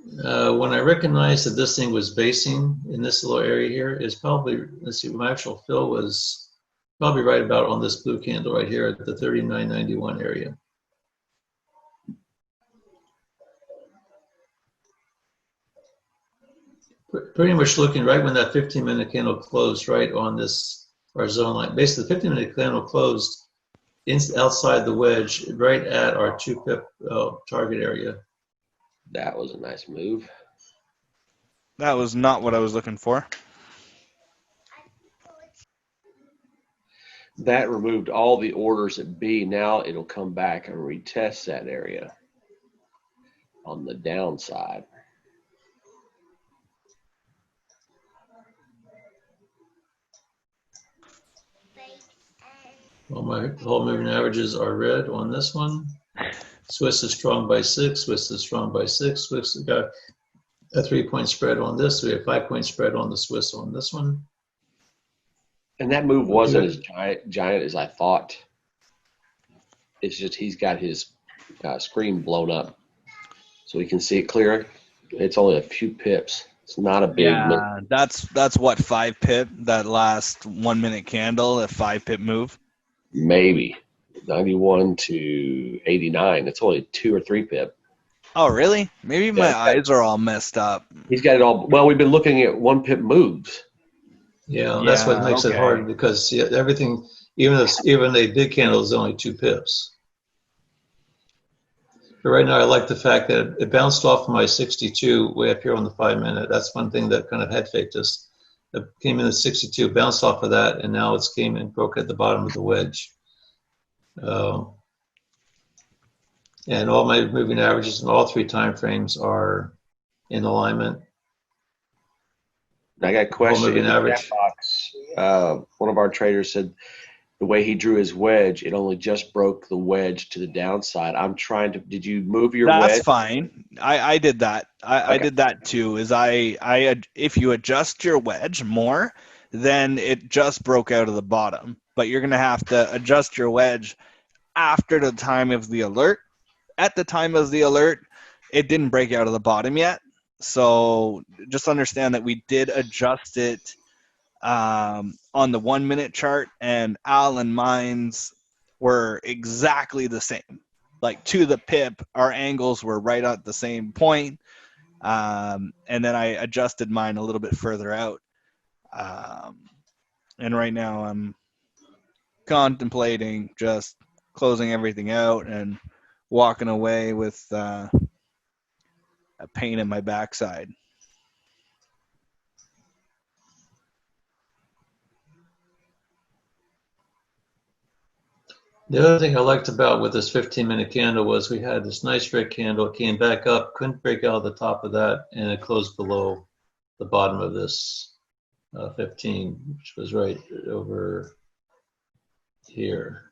when I recognized that this thing was basing in this little area here, is probably, let's see, my actual fill was probably right about on this blue candle right here at the 39.91 area. Pretty much looking right when that 15-minute candle closed right on this, our zone line. Basically, the 15-minute candle closed outside the wedge right at our 2 pip target area. That was a nice move. That was not what I was looking for. That removed all the orders at B. Now it'll come back and retest that area on the downside. Well, my whole moving averages are red on this one. Swiss is strong by 6. Swiss is strong by 6. Swiss has got a 3-point spread on this. We have 5-point spread on the Swiss on this one. And that move wasn't as giant as I thought. It's just he's got his screen blown up, so we can see it clearer. It's only a few pips. It's not a big move. Yeah, that's what, 5 pip, that last 1 minute candle, a 5 pip move. Maybe 91 to 89. It's only 2 or 3 pip. Oh, really? Maybe my eyes are all messed up. He's got it all. Well, we've been looking at 1 pip moves. Yeah, that's what makes it hard, because everything, even a big candle is only 2 pips. But right now, I like the fact that it bounced off my 62 way up here on the 5 minute. That's one thing that kind of head faked us. It came in at 62, bounced off of that, and now it's came and broke at the bottom of the wedge. And all my moving averages in all 3 time frames are in alignment. I got a question in the average. chat box. One of our traders said the way he drew his wedge, it only just broke the wedge to the downside. I'm trying to. Did you move your wedge? That's fine. I did that. I did that too. If you adjust your wedge more, then it just broke out of the bottom. But you're gonna have to adjust your wedge after the time of the alert. At the time of the alert, it didn't break out of the bottom yet. So just understand that we did adjust it on the 1 minute chart, and Al and mine's were exactly the same. Like to the pip, our angles were right at the same point. And then I adjusted mine a little bit further out. And right now I'm contemplating just closing everything out and walking away with a pain in my backside. The other thing I liked about with this 15-minute candle was we had this nice red candle. It came back up, couldn't break out of the top of that, and it closed below the bottom of this 15, which was right over here.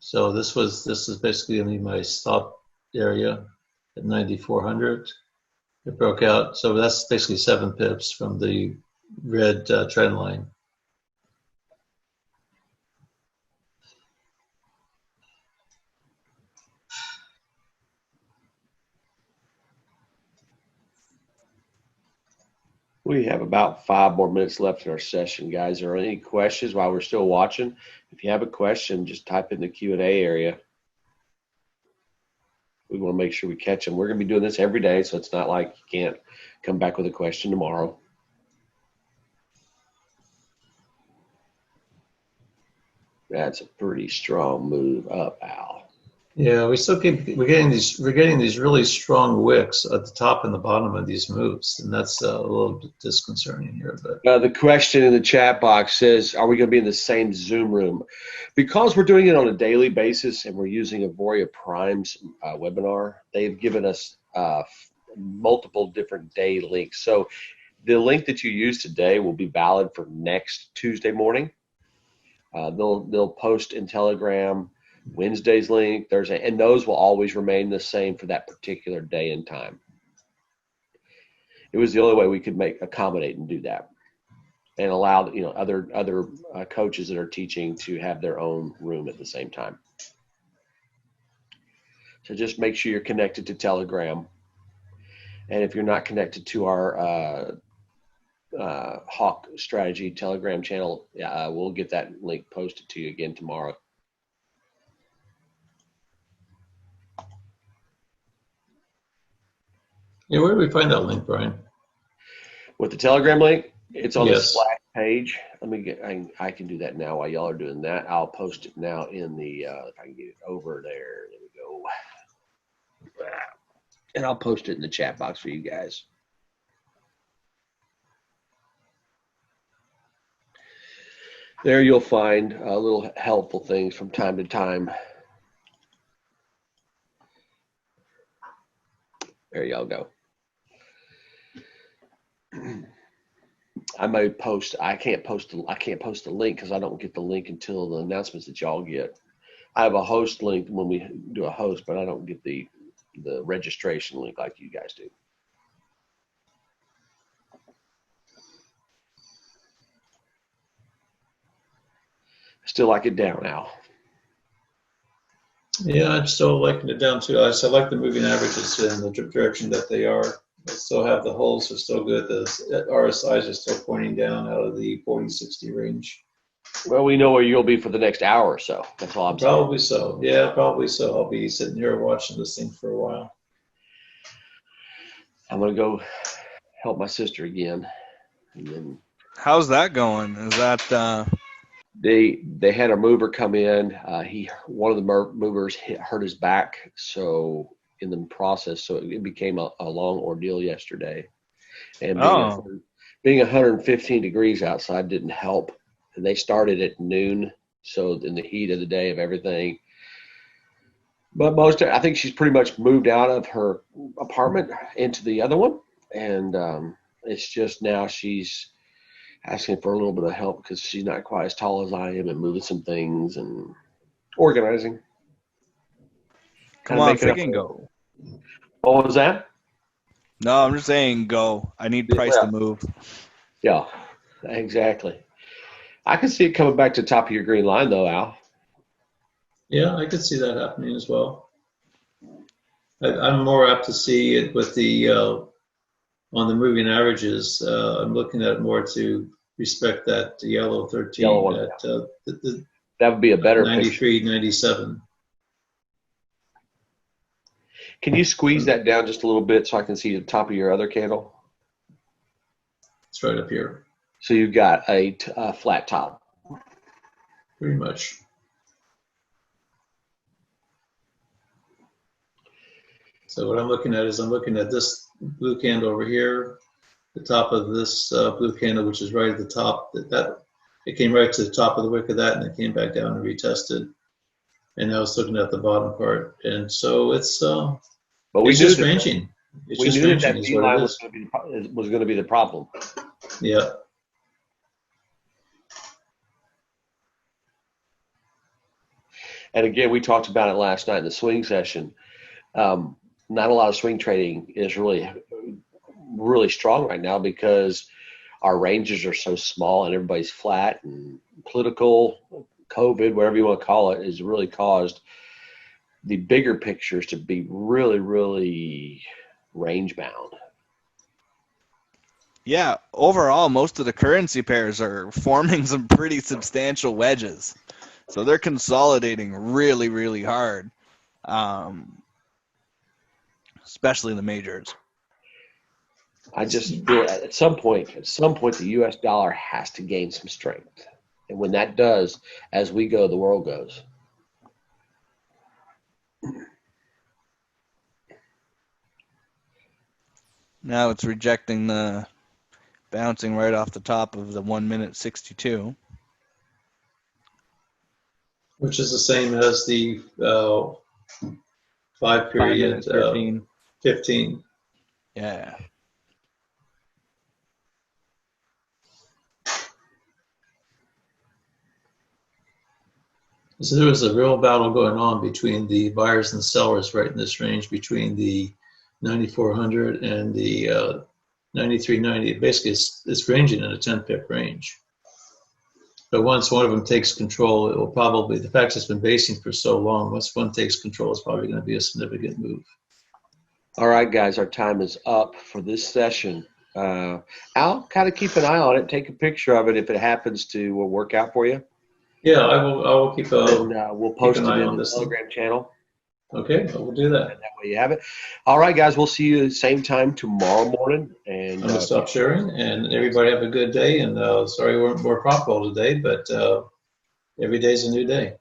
So this is basically going to be my stop area at 9,400. It broke out, so that's basically 7 pips from the red trend line. We have about 5 more minutes left in our session, guys. Are there any questions while we're still watching? If you have a question, just type in the Q&A area. We want to make sure we catch them. We're going to be doing this every day, so it's not like you can't come back with a question tomorrow. That's a pretty strong move up, Al. Yeah, we're getting these really strong wicks at the top and the bottom of these moves, and that's a little bit disconcerting here. But the question in the chat box says, "Are we going to be in the same Zoom room?" Because we're doing it on a daily basis, and we're using Auvoria Prime's webinar. They've given us multiple different day links. So the link that you use today will be valid for next Tuesday morning. They'll post in Telegram Wednesday's link, Thursday, and those will always remain the same for that particular day and time. It was the only way we could accommodate and do that, and allow other coaches that are teaching to have their own room at the same time. So just make sure you're connected to Telegram, and if you're not connected to our Hawk Strategy Telegram channel, we'll get that link posted to you again tomorrow. yeah, where do we find that link, Brian? With the Telegram link, it's on Yes. the Slack page. Let me get. I can do that now while y'all are doing that. I'll post it now in the. If I can get it over there. There we go. And I'll post it in the chat box for you guys. There you'll find little helpful things from time to time. There y'all go. I may post. I can't post the link because I don't get the link until the announcements that y'all get. I have a host link when we do a host, but I don't get the registration link like you guys do. Still like it down, Al. Yeah, I'm still liking it down too. I still like the moving averages in the direction that they are. I still have the holes are still good. The RSIs are still pointing down out of the 40-60 range. Well, we know where you'll be for the next hour or so. That's all I'm saying. Probably so. Yeah, probably so. I'll be sitting here watching this thing for a while. I'm gonna go help my sister again, and then How's that going? Is that they had a mover come in. One of the movers hurt his back, so in the process, so it became a long ordeal yesterday. And being 115 degrees outside didn't help. And they started at noon, so in the heat of the day of everything. But I think she's pretty much moved out of her apartment into the other one, and it's just now she's asking for a little bit of help because she's not quite as tall as I am and moving some things and organizing. come on, freaking go? What was that? No, I'm just saying go. I need Price to move. Yeah, exactly. I can see it coming back to the top of your green line, though, Al. Yeah, I could see that happening as well. I'm more apt to see it with the on the moving averages. I'm looking at it more to respect that yellow 13 Yellow one, at that would be a better 93, picture. 97. Can you squeeze that down just a little bit so I can see the top of your other candle? It's right up here. So you've got a flat top. Pretty much. So what I'm looking at is I'm looking at this blue candle over here, the top of this blue candle, which is right at the top. That it came right to the top of the wick of that, and it came back down and retested. And I was looking at the bottom part, and so it's just ranging. It's just ranging is what it is. Was going to be the problem. Yeah. And again, we talked about it last night in the swing session. Not a lot of swing trading is really strong right now because our ranges are so small and everybody's flat, and political, COVID, whatever you want to call it, has really caused the bigger pictures to be really, really range bound. Yeah, overall, most of the currency pairs are forming some pretty substantial wedges. So they're consolidating really, really hard, especially the majors. I just feel at some point, the U.S. dollar has to gain some strength. And when that does, as we go, the world goes. Now it's rejecting the bouncing right off the top of the 1 minute 62. Which is the same as the 5 period 15. Yeah. So there was a real battle going on between the buyers and sellers right in this range between the 9,400 and the 93.90. Basically, it's ranging in a 10-pip range. But once one of them takes control, it will probably, the fact it's been basing for so long, once one takes control, it's probably going to be a significant move. All right, guys, our time is up for this session. Al, kind of keep an eye on it. Take a picture of it if it happens to work out for you. Yeah, I will keep we'll post it in the Telegram channel. Okay, we'll do that. And that way you have it. All right, guys, we'll see you at the same time tomorrow morning. And I'm going to stop sharing, and everybody have a good day. And sorry we weren't more profitable today, but every day's a new day.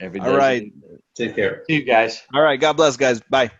Every day. All right. Take care. See you guys. All right. God bless, guys. Bye.